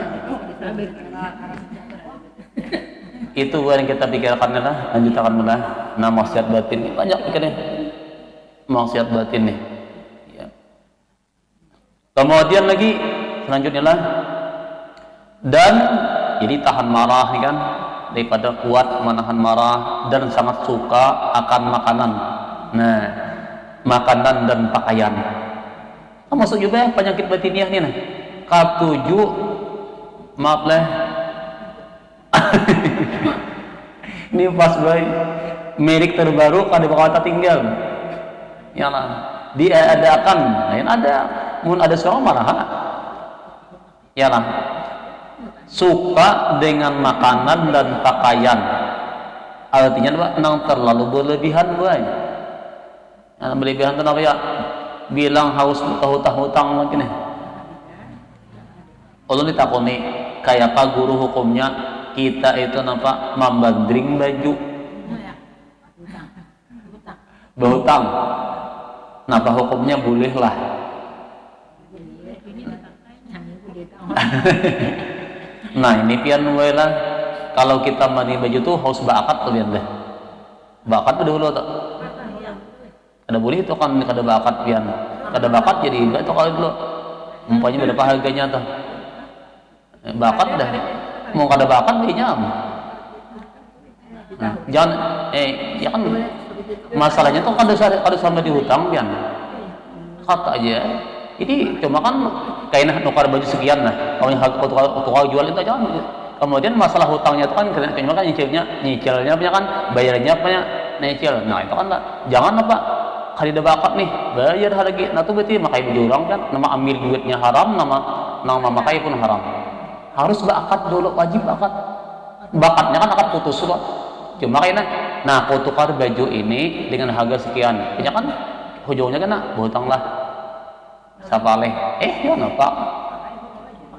itu yang kita pikirkan lah, lanjutkan lah. Nah, maksiat batin ini banyak pikirnya. Maksiat batin nih. Ya. Kemudian lagi selanjutnya lah. Dan jadi tahan marah nih kan, daripada kuat menahan marah dan sangat suka akan makanan. Nah, makanan dan pakaian. Masuk juga penyakit batiniah nih nah. K7 maaf lah. Ini pas boy merek terbaru kada bakal tinggal. Ya lah, diadakan. Lain ada, mun ada seorang marah. Ya lah. Suka dengan makanan dan pakaian. Artinya apa? Nang terlalu berlebihan boy. Nah, berlebihan itu apa ya? Bilang haus hutang mungkin nih. Allah ditakoni kayak apa guru hukumnya kita itu nampak membandring baju berhutang. Napa hukumnya boleh lah. Nah ini pian lah kalau kita mandi baju tuh harus bakat tuh pian deh. Bakat tuh dulu tuh. Kada boleh itu kan kada bakat pian. Kada bakat jadi enggak tuh kalau dulu. Umpamanya berapa harganya tuh. Bakat dah. Mau kada bakat kayaknya. Nah, jangan ya kan masalahnya tuh kada sama dihutang pian. Kata aja. Jadi cuma kan kayak nukar baju sekian nah. Kalau yang tukang jual itu jangan. Kemudian masalah hutangnya itu kan cuma kan nyicilnya punya kan bayarannya punya nyicil. Nah, itu kan jangan apa kali ada bakat nih bayar lagi. Nah, itu berarti makai baju orang kan nama ambil duitnya haram, nama makai pun haram. Harus bakat dulu, wajib bakat. Bakatnya kan akan putus loh. Cuma kayaknya nah kau tukar baju ini dengan harga sekian. Punya kan ujungnya kan berhutang lah. Sapaleh, ya apa?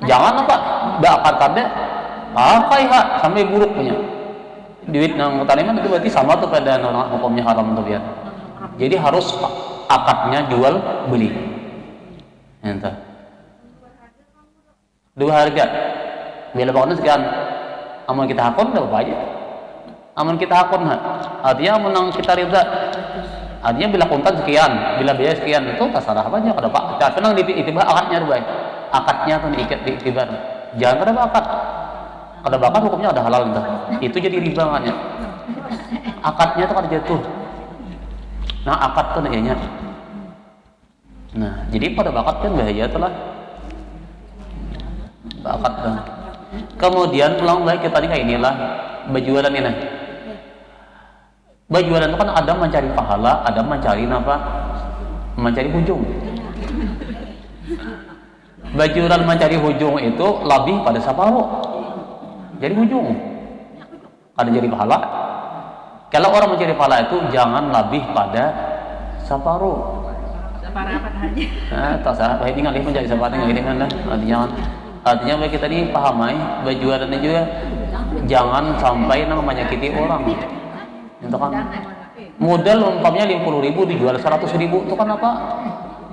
Jangan apa? Bakat kada pakai hak sampai buruk punya. Duit nang taniman itu berarti sama tuh pada orang hukumnya haram tuh ya. Jadi harus akadnya jual beli. Entah. Dua harga. Bila pokoknya sekian. Amun kita hakon enggak apa aja. Amun kita hakon artinya amun kita rida. Artinya bila kontan sekian, bila biaya sekian, itu terserah aja kada Pak. Tapi itibar akadnya baik. Akadnya tuh diikat di itibar. Jangan kada akad. Kada bakar hukumnya ada halal entah. Itu jadi riba makanya. Akadnya itu kada jatuh. Nah, akad tuh nanya. Nah, jadi pada bakat kan bahaya telah. Bakat dah. Kemudian pulang baik kita nih kayak inilah berjualan ini. Berjualan itu kan ada mencari pahala, ada mencari apa? Mencari hujung. Berjualan mencari hujung itu lebih pada separuh. Jadi hujung. Ada jadi pahala. Kalau orang mencari pahala itu jangan lebih pada separuh. Separuh apa tadi? Tak sah. Baik tinggal mencari separuh tinggal ini kan lah. Artinya baik kita ini pahamai berjualannya juga jangan sampai menyakiti orang. Itu kan modal umpamanya 50.000 dijual 100.000 itu kan apa?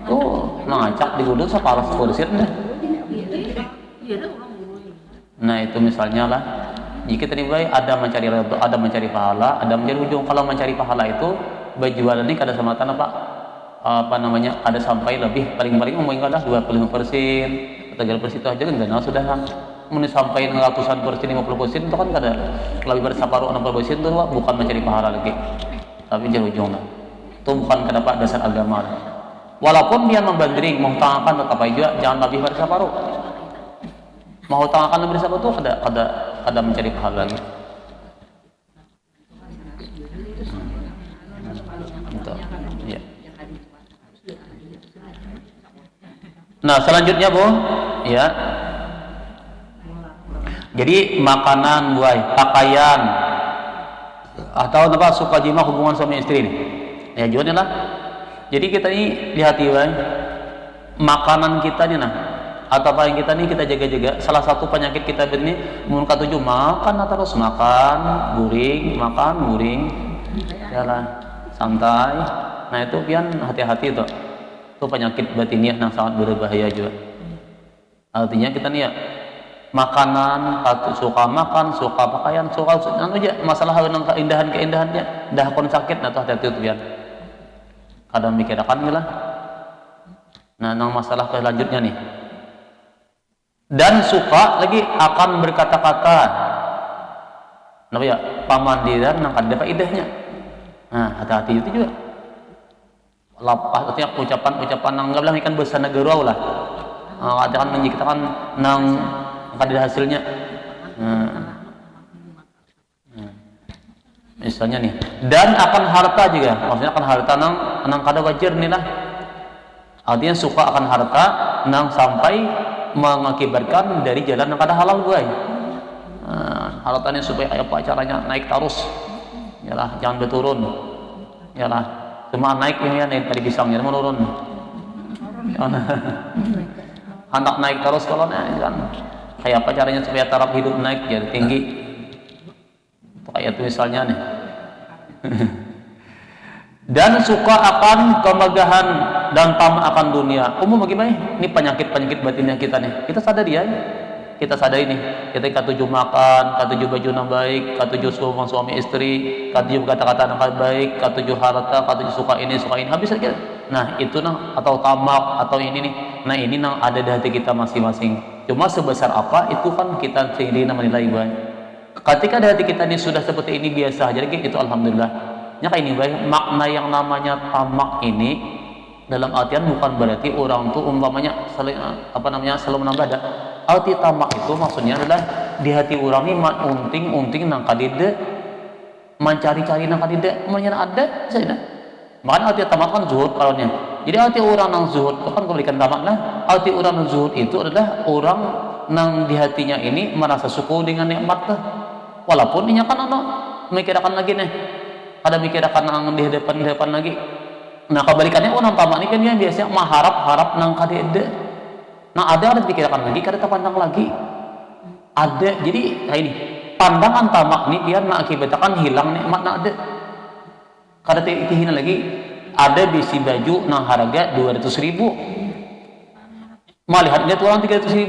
Tuh ngacak di gudang separuh persen dah. Nah itu misalnya lah. Jika tadi baik ada mencari redha, ada mencari pahala, ada mencari ujung. Kalau mencari pahala itu berjualan ini kada sematan apa namanya? Ada sampai lebih paling-paling mungkin ada 25%. 3% itu aja kan gak sudah kan mungkin sampai ratusan persen 50% itu kan kada lebih dari separuh 60% itu bukan mencari pahala lagi tapi jauh ujung lah itu bukan kenapa dasar agama lah. Walaupun dia membanding mau tangakan tetap aja jangan lebih dari separuh mau tangakan lebih dari separuh itu kada mencari pahala lagi itu ya. Nah selanjutnya Bu ya, jadi makanan, buah, pakaian atau apa suka jima hubungan suami istri ini ya jualnya lah. Jadi kita ini lihat ya makanan kita nih atau apa yang kita nih kita jaga-jaga. Salah satu penyakit kita ini mun katuju makan terus makan guring jalan santai. Nah itu pian hati-hati tuh. Itu penyakit batiniah yang sangat berbahaya juga. Artinya kita nih ya makanan, suka makan, suka pakaian, suka aja masalah keindahannya dah kon sakit atau hati-hati itu biar kadang mikirkan lah. Nah, nang masalah kelanjutnya nih. Dan suka lagi akan berkata-kata. Kenapa ya? Pamandiran nang kada faedahnya. Nah, hati-hati itu juga. Lapas artinya ucapan anggaplah ikan besar negara lah akan menciptakan nang kada hasilnya misalnya nih dan akan harta juga maksudnya akan harta nang kada wajar nih lah artinya suka akan harta nang sampai mengakibatkan dari jalan yang kada halal gue hartanya supaya apa caranya naik terus yalah jangan berturun yalah cuma naik ini ya naik tadi pisangnya menurun anak naik terus kalau naik kan kayak apa caranya supaya taraf hidup naik jadi tinggi kayak itu misalnya nih dan suka akan kemegahan dan tamak akan dunia umum bagaimana ini penyakit batinnya kita nih kita sadar ya kita sadar ini kita katuju makan katuju baju yang baik katuju suami istri katuju kata-kata yang baik katuju harta katuju suka ini habis aja nah itu atau tamak atau ini nih nah ini ada di hati kita masing-masing cuma sebesar apa itu kan kita sendiri menilai baik ketika di hati kita ini sudah seperti ini biasa jadi itu alhamdulillah nya kayak ini baik makna yang namanya tamak ini dalam artian bukan berarti orang tuh umpamanya selalu menambah ada arti tamak itu maksudnya adalah di hati orang ini unting nang kadide mencari-cari nang kadide menyana ada saya makanya arti tamak kan zuhud kalaunya jadi arti orang nang zuhud itu kan kebalikan tamak lah arti orang nang zuhud itu adalah orang nang di hatinya ini merasa syukur dengan nikmat lah walaupun ini kan mikirkan lagi nih ada mikirkan nang di hadapan lagi nah kebalikannya orang tamak ini kan dia biasanya mengharap nang kadide nah ada dipikirkan lagi kada terpandang lagi ada jadi kayak ini pandangan tamak ini dia mengakibatkan hilang nikmat ada kada dihina lagi ada bisi baju nang harga 200.000. Malihat dia orang 300.000.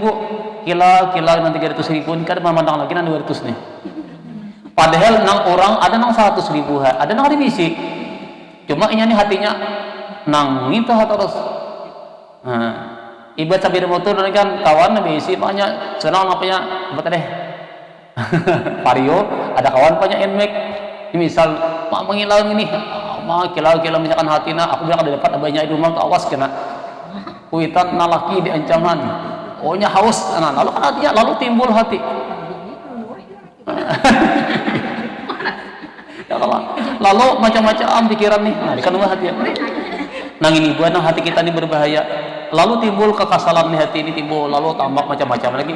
Kila nang 300.000 ini kan memandang lagi nang 200 nih. Padahal nang orang ada nang 100.000, ada nang bisi. Cuma ini hatinya nang itu terus. Nah, ibarat sabir motor kan kawan bisi banyak senang apanya apa teh. Vario, ada kawan banyak NMAX. Misal mak mengilang ini, mak kilau misalkan hatina, aku bilang ada dapat banyak di rumah tu awas kena. Kuitan nalaki di ancaman. Ohnya haus, nah, lalu kan hatinya lalu timbul hati. Ya Allah. Lalu macam-macam pikiran nih. Nah, kan hati. Nang ini buat nang hati kita ini berbahaya. Lalu timbul kekasalan di hati ini timbul, lalu tambah macam-macam lagi.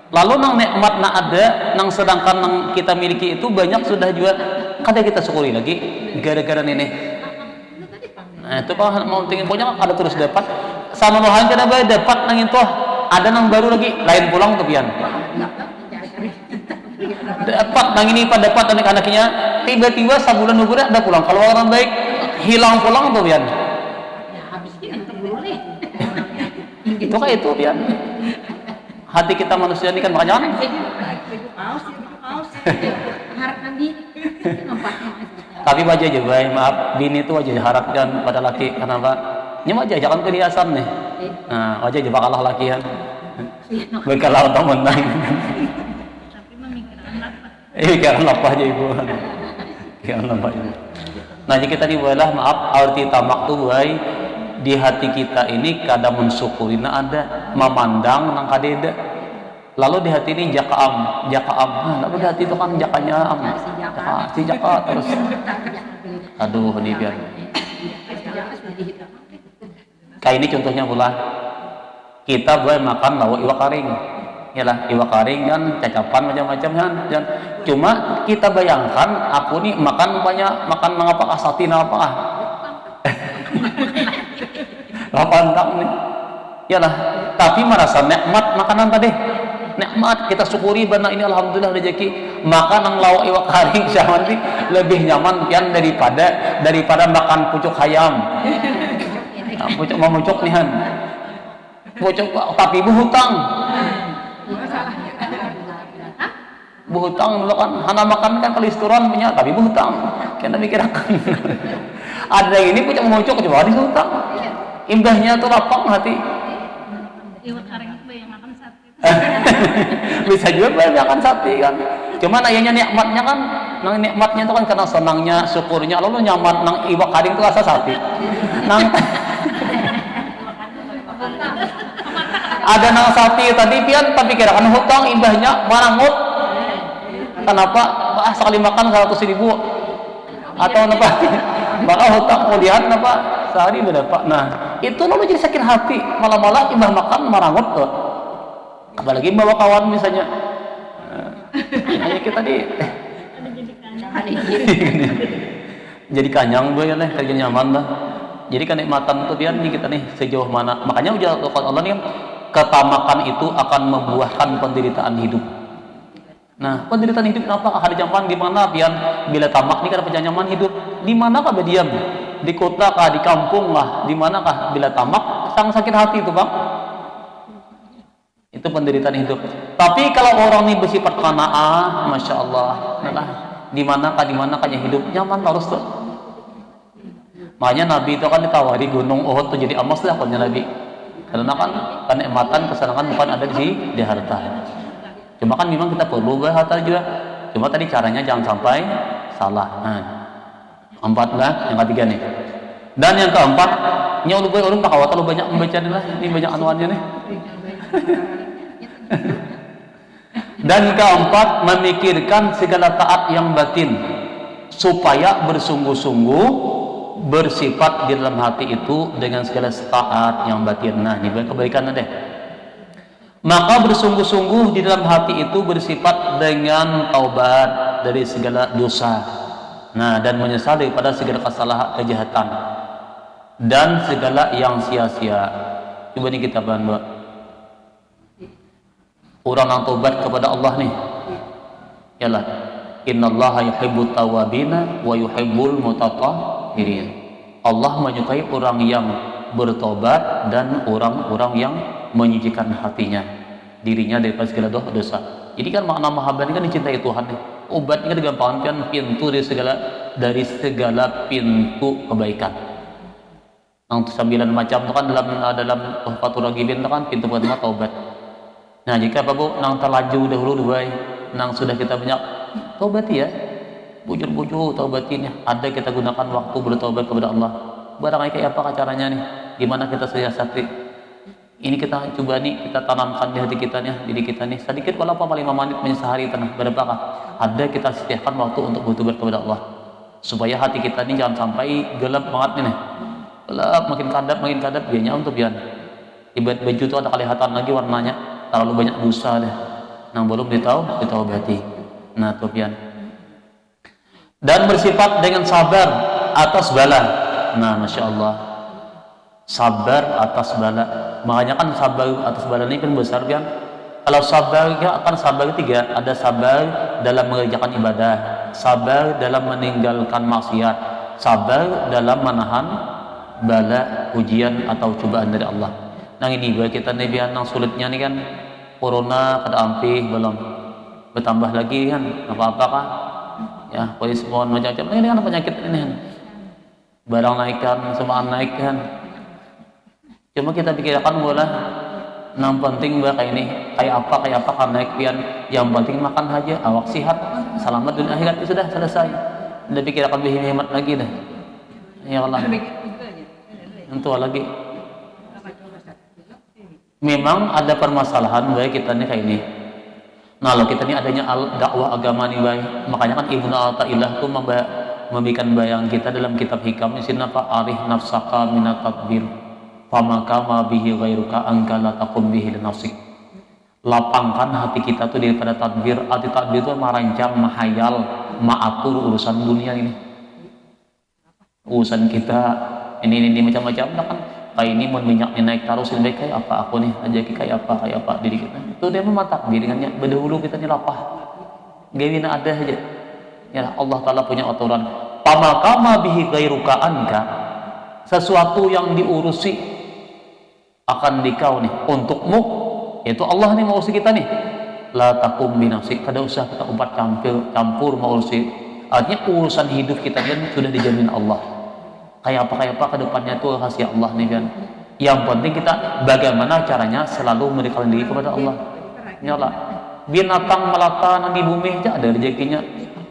Lalu nang nikmat nak ada, nang sedangkan nang kita miliki itu banyak sudah juga kada kita syukuri lagi gara-gara nenek. Nah itu kalau mau tinggi punya ada terus dapat. Sanonohan kada bae dapat nang itu ada nang baru lagi lain pulang tepian. Dapat nang ini pada dapat anak-anaknya tiba-tiba sebulan 2 bulan ada pulang. Kalau orang baik hilang pulang tepian. Itu kayak itu pian. Hati kita manusia ini kan makanya tapi wajah aja baik, maaf bini itu wajah harapkan pada laki kenapa ini wajah jangan kelihasan nih. Nah wajah aja kalah laki kan berkalah untuk menang tapi memikirkan apa aja ibu pikiran apa ibu. Nah jika tadi boleh maaf arti tamak tuh baik di hati kita ini kadang mensyukurina ada memandang nang kadeda lalu di hati ini jakaam nah, lalu di hati itu kan jakanya si jaka terus aduh di biar kayak ini contohnya pula kita boleh makan lauk iwak karing yalah iwak karing kan cacapan macam-macam kan cuma kita bayangkan aku nih makan banyak makan mengapa asati apa lapantang nih yalah tapi merasa nikmat makanan tadi nikmat kita syukuri benar ini alhamdulillah rezeki makan nang lawak iwak karing sama sih lebih nyaman pian daripada makan pucuk ayam nah, pucuk mamucuk nih han pucuk tapi buhutang dulu kan hana makan kan kalisturan punya tapi buhutang kena mikirakan ada yang ini pucuk mamucuk coba di hutang imbahnya tuh lapang hati. Iwak karing itu yang makan sate. Bisa juga banyak makan sate kan. Cuma ayahnya nikmatnya kan, nang nikmatnya itu kan karena senangnya, syukurnya, lalu nyaman nang iwak karing itu rasa sate. Nang ada nang sate tadi pian tapi kira kan hutang imbahnya marangut. Kenapa? Sekali makan 100.000 atau apa? Maka hutang kemudian apa? Sehari berapa? Nah itu lalu jadi sakit hati malah imbah makan marangut tuh apalagi bawa kawan misalnya hanya kita jadi kanyang gue ya nih kerja nyaman lah jadi kenikmatan tuh biar nih kita nih sejauh mana makanya ujar Allah nih ketamakan itu akan membuahkan penderitaan hidup. Nah penderitaan hidup kenapa ada zaman di mana biar bila tamak nih kan nyaman hidup di mana kah berdiam di kota kah di kampung lah di mana kah bila tamak sang sakit hati itu bang itu penderitaan hidup. Tapi kalau orang ini bersifat qanaah masya Allah nah, di mana kah hidup nyaman terus tuh makanya Nabi itu kan ditawari gunung Uhud tuh jadi emas lah punya Nabi karena kan kenikmatan kesenangan bukan ada di harta cuma kan memang kita perlu harta juga cuma tadi caranya jangan sampai salah. Nah 4 lah, yang ketiga nih. Dan yang keempat, nyau gue orang tak kawat terlalu banyak membaca nih lah, ini banyak anuannya nih. Dan keempat, memikirkan segala taat yang batin supaya bersungguh-sungguh bersifat di dalam hati itu dengan segala taat yang batin. Nah, ini kebaikan deh. Maka bersungguh-sungguh di dalam hati itu bersifat dengan taubat dari segala dosa. Nah, dan menyesal daripada segala kesalahan kejahatan dan segala yang sia-sia. Coba nih kita bantu orang yang taubat kepada Allah nih. Yalah, innallaha yuhibbut tawwabina wa yuhibbul mutatahhirin. Allah menyukai orang yang bertobat dan orang-orang yang menyucikan hatinya, dirinya daripada segala dosa. Jadi kan makna mahabbah ini kan dicintai Tuhan nih. Obatnya kan digampangkan pintu dari segala pintu kebaikan. Yang 9 macam itu kan dalam Tuhfatul Raghibin itu kan pintu pertama taubat. Nah, jika apa bu nang terlaju dahulu duai, nang sudah kita banyak taubat ya, bujur-bujur taubatin, ada kita gunakan waktu bertobat kepada Allah. Barangkali kayak apa caranya nih? Gimana kita siasati? Ini kita coba nih, kita tanamkan di hati kita nih, diri kita nih. Sedikit walaupun 5 menit sehari tanah berapakah? Ada kita sediakan waktu untuk bertobat kepada Allah. Supaya hati kita nih jangan sampai gelap banget nih. Gelap makin kadap biarnya untuk biar. Ibarat baju itu ada kelihatan lagi warnanya, terlalu banyak dosa deh. Nah, belum ditaubati. Nah, tuh pian. Dan bersifat dengan sabar atas bala. Nah, masya Allah, sabar atas bala. Makanya kan sabar atas bala ini kan besar kan. Kalau sabarnya akan sabar 3, ada sabar dalam mengerjakan ibadah, sabar dalam meninggalkan maksiat, sabar dalam menahan bala, ujian atau cobaan dari Allah. Nah ini bagi kita nih biar nang sulitnya nih kan corona kada ampih belum bertambah lagi kan apa-apa kan ya polis mohon macam-macam ini kan penyakit ini kan barang naikkan semua naikkan. Cuma kita pikirkan bola nang penting bah kayak ini kayak apa kan naik pian, yang penting makan aja awak sihat selamat dunia akhirat sudah selesai. Udah pikirkan lebih hemat lagi dah ya Allah untuk lagi. Memang ada permasalahan baik kita nih kayak ini. Nah, kalau kita ini adanya dakwah agama nih baik, makanya kan Ibnu Athaillah tuh membikin bayang kita dalam kitab hikam di sini apa arih nafsaka minat tadbir famaka ma bihi ghairuka angka la taqum bihi li nafsik. Lapangkan hati kita tuh daripada tadbir. Arti tadbir itu merancang, mahayal, maatur urusan dunia ini. Urusan kita ini macam-macam kan. Kayak ini mau minyaknya naik taruh sini kayak apa aku nih aja kayak apa diri kita itu dia memantap diri dengannya berdahulu kita nyelapah gawina ada aja ya Allah Ta'ala punya aturan pamakama bihi ghairuka anka, sesuatu yang diurusi akan dikau nih untukmu, yaitu Allah nih mau urusi kita nih la takum binafsik, kada usah kita umpat campur mau urusi. Artinya urusan hidup kita kan sudah dijamin Allah. Kayak apa ke depannya itu rahasia Allah nih kan. Yang penting kita bagaimana caranya selalu mendekatkan diri kepada Allah. Ya Allah. Binatang melata di bumi aja ada rezekinya.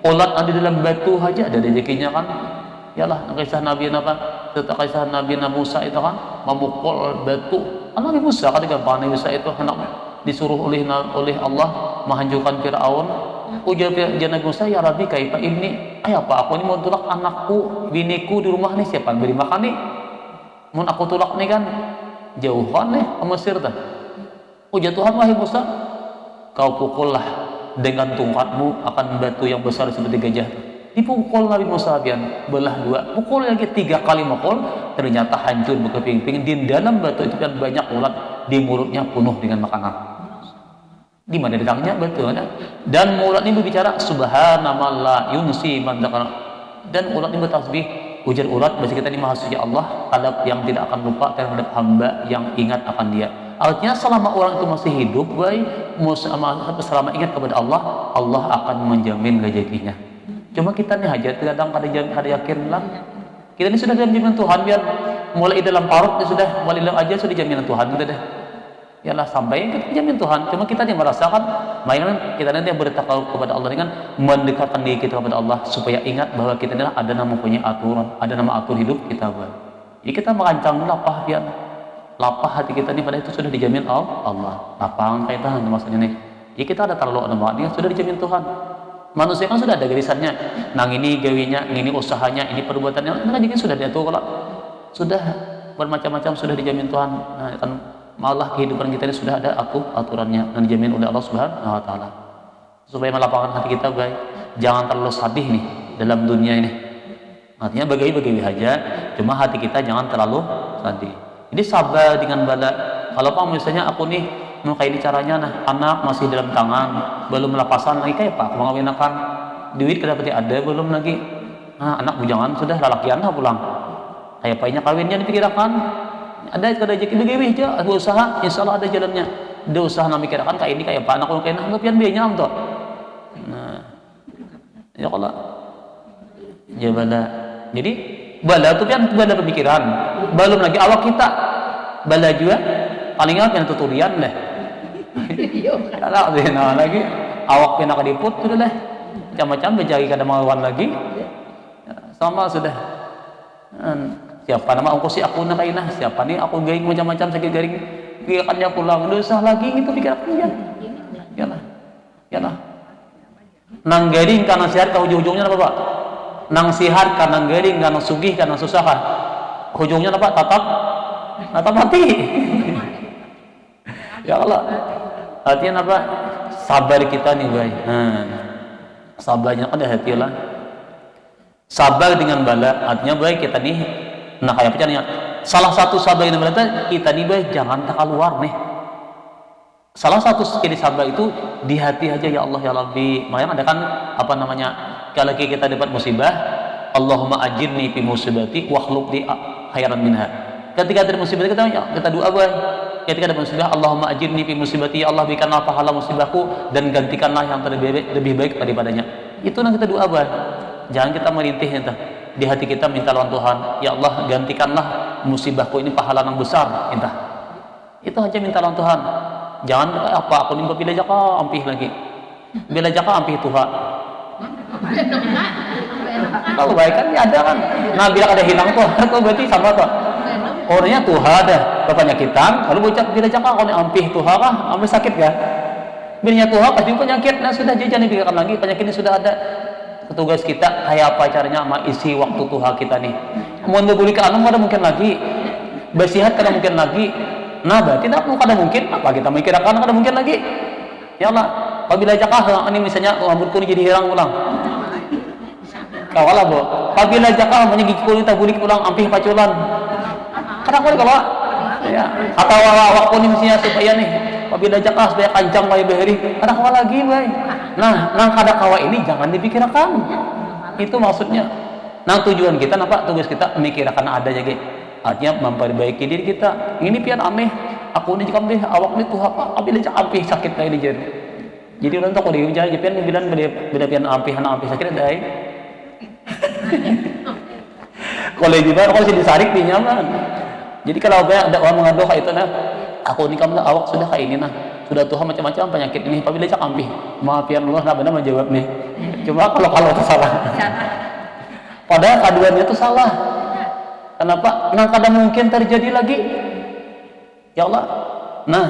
Ulat ada dalam batu aja ada rezekinya kan. Ya Allah, kisah Nabi Musa itu kan memukul batu. Nabi Musa kan gampang Nabi Musa itu hendak disuruh oleh Allah menghancurkan Firaun. Ujar Nabi Musa, ya Rabbi kaifa ini? Apa aku ini mau tulak anakku, biniku di rumah nih siapa yang beri makan nih? Mau aku tulak nih kan jauhan nih ke Mesir dah. Ujar Tuhan, wahai Musa, kau pukullah dengan tongkatmu akan batu yang besar seperti gajah. Dipukul Nabi Musa pian belah 2. Pukul lagi 3 kali mukul, ternyata hancur berkeping-keping. Di dalam batu itu kan banyak ulat, di mulutnya penuh dengan makanan. Di mana datangnya betul kan? Dan ulat ini berbicara subhanallah yunsi man dzakara. Dan ulat ini bertasbih. Ujar ulat bahasa kita ini maha suci Allah terhadap yang tidak akan lupa terhadap hamba yang ingat akan dia. Artinya selama orang itu masih hidup baik selama ingat kepada Allah, Allah akan menjamin rezekinya. Cuma kita nih hajat kadang kada yakin lah. Kita ini sudah dalam jaminan Tuhan biar mulai dalam parut sudah mulai dalam aja sudah jaminan Tuhan kita deh. Yalah sampai kita jamin Tuhan. Cuma kita yang merasakan, mainan kita nanti yang bertakwa kepada Allah dengan mendekatkan diri kita kepada Allah supaya ingat bahwa kita adalah ada nama punya aturan, ada nama atur hidup kita buat. Jadi kita merancang lapah biar lapah hati kita ini pada itu sudah dijamin Allah. Lapang kaitan maksudnya nih. Jadi kita ada terlalu nama dia sudah dijamin Tuhan. Manusia kan sudah ada garisannya. Nang ini gawinya, ini usahanya, ini perbuatannya. Nah, jadi sudah diatur kalau sudah bermacam-macam sudah dijamin Tuhan. Nah, kan malah kehidupan kita ini sudah ada aturannya dan dijamin oleh Allah Subhanahu wa taala. Supaya melapangkan hati kita baik, jangan terlalu sedih nih dalam dunia ini. Artinya bagaimana aja, cuma hati kita jangan terlalu sedih. Jadi sabar dengan bala. Kalau kamu misalnya aku nih mau kayak ini caranya nah, anak masih dalam tangan, belum melepasan lagi kayak Pak, mau ngawinkan duit kita berarti ada belum lagi. Nah, anak bujangan sudah lalakian lah pulang. Kayak payahnya kawinnya dipikirkan. Ada rezeki begini aja, ada usaha, insya Allah ada jalannya. Ada usaha nak pikirkan kayak ini kayak apa anak kayak nah pian biaya am toh. Nah, ya Allah. Ya bala. Jadi bala itu pian bala pemikiran. Belum lagi awak kita bala juga paling apa yang tuturian deh. Kalau zina lagi awak pian nak diput sudah deh. Macam-macam berjari kada mawan lagi. Sama sudah. Siapa nama aku si aku nak kainah, siapa nih aku garing macam-macam sakit garing pikirkannya pulang dosa lagi gitu pikirkannya. Yalah. Nang garing karena sihat ke ujung-ujungnya apa Pak? Nang sihat karena garing karena sugih karena susah kan? Ujungnya apa? Tatap mati. Ya Allah. Artinya apa? Sabar kita nih guys. Sabarnya ada hati lah. Sabar dengan bala artinya baik kita nih. Nah kayak pacarnya salah satu sabar yang berarti kita nih baik jangan tak keluar nih. Salah satu sekali sabar itu di hati aja ya Allah ya Rabbi. Makanya ada kan apa namanya kalau kita dapat musibah Allahumma ajirni fi musibati wa akhluf li khairan minha. Ketika ada musibah kita doa baik. Ketika ada musibah Allahumma ajirni fi musibati ya Allah berikanlah pahala musibahku dan gantikanlah yang lebih baik daripadanya. Itu yang kita doa baik. Jangan kita merintih entah. Di hati kita minta lawan Tuhan, ya Allah gantikanlah musibahku ini pahala yang besar entah. Itu aja minta lawan Tuhan. Jangan apa aku nimba bila jaka ampih lagi. Bila jaka ampih Tuhan. Kalau baik kan ya ada kan. Nah bila ada hilang tuh, itu berarti sama tuh. Orangnya Tuhan dah, berpenyakitan. Lalu bocah bila jaka kalau ampih Tuhan kah, ampih sakit kah? Bilnya Tuhan pasti penyakit. Nah sudah jangan dipikirkan lagi penyakit ini sudah ada. Tugas kita kayak apa caranya sama isi waktu Tuhan kita nih. Mau berbuli ke anu kada mungkin lagi. Bersihat kada mungkin lagi. Nah berarti tak kada mungkin. Apa kita mikirkan kada mungkin lagi. Ya Allah. Apabila jakah ini misalnya rambutku ini jadi hirang ulang. Kawalah bo. Apabila jakah menyigiku kita bulik ulang ampih paculan. Kada boleh kalau ya. Atau waktu ini misalnya supaya nih. Apabila jakah supaya kancang bayi beheri. Kada kawa lagi bayi. Nah, nang kada kawa ini jangan dipikirkan. Itu maksudnya. Nah, tujuan kita apa? Tugas kita memikirkan ada aja gitu. Artinya memperbaiki diri kita. Ini pian ameh. Aku ini kambih awak ni tuha apa? Apabila jak ampih sakit kayak di jeru. Jadi orang tu kalau dia bicara pian bilang beda pian ampih sakit ada. Kalau di mana kalau si disarik di nyaman. Jadi kalau ada orang mengadu kayak itu nah, aku ni kamu awak sudah kayak ini nah. Sudah Tuhan macam-macam penyakit ini apabila cak ampih maaf ya Allah nak benar menjawab nih cuma kalau itu salah padahal kaduannya itu salah kenapa nang kada mungkin terjadi lagi ya Allah nah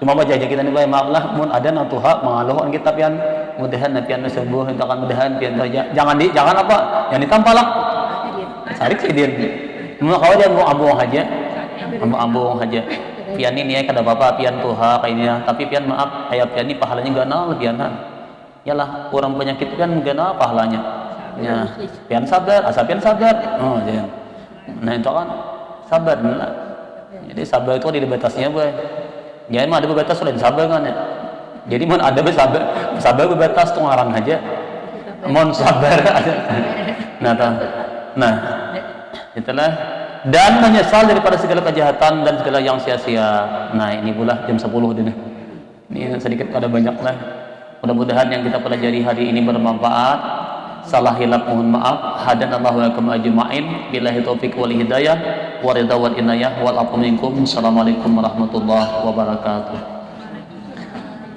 cuma baca aja kita nih baik maaf lah mun ada nang Tuhan mengaluh kita pian mudahan pian sembuh entakan mudahan pian saja jangan apa yang ditampalak sarik sih dia mau kau dia mau ambung aja pian ini ya kada apa-apa pian Tuhan kayaknya tapi pian maaf kayak pian ini pahalanya ganal pianan yalah orang penyakit pian ganal pahalanya ya pian sabar asal pian sabar oh jangan nah itu kan sabar nah. Jadi sabar itu ada batasnya boy jadi mah ada batas selain sabar kan ya jadi mau ada sabar berbatas tuh ngarang aja mau sabar ada nah itulah dan menyesal daripada segala kejahatan dan segala yang sia-sia. Nah ini pula jam 10 ini. Ini sedikit ada banyak lah. Mudah-mudahan yang kita pelajari hari ini bermanfaat. Salah hilaf mohon maaf. Hadanallahu wa yakum ajma'in. Billahi taufiq wal hidayah. Wa ridha wal inayah. Wal afu minkum. Assalamualaikum warahmatullahi wabarakatuh.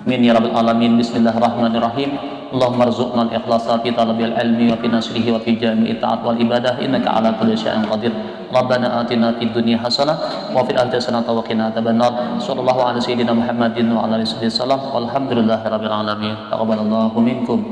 Amin ya rabbal alamin. Bismillahirrahmanirrahim. Allahumma rzuqna al-ikhlasa fi talabil ilmi wa fi nasrihi wa fi jami'i ta'at wal ibadah innaka ala kulli syai'in qadir. Rabbana atina fid dunya hasanah wa fil akhirati hasanah wa qina adzabannar. Sallallahu ala sayyidina Muhammadin wa ala alihi wasallam. Walhamdulillahirabbil alamin. Taqabbalallahu minkum.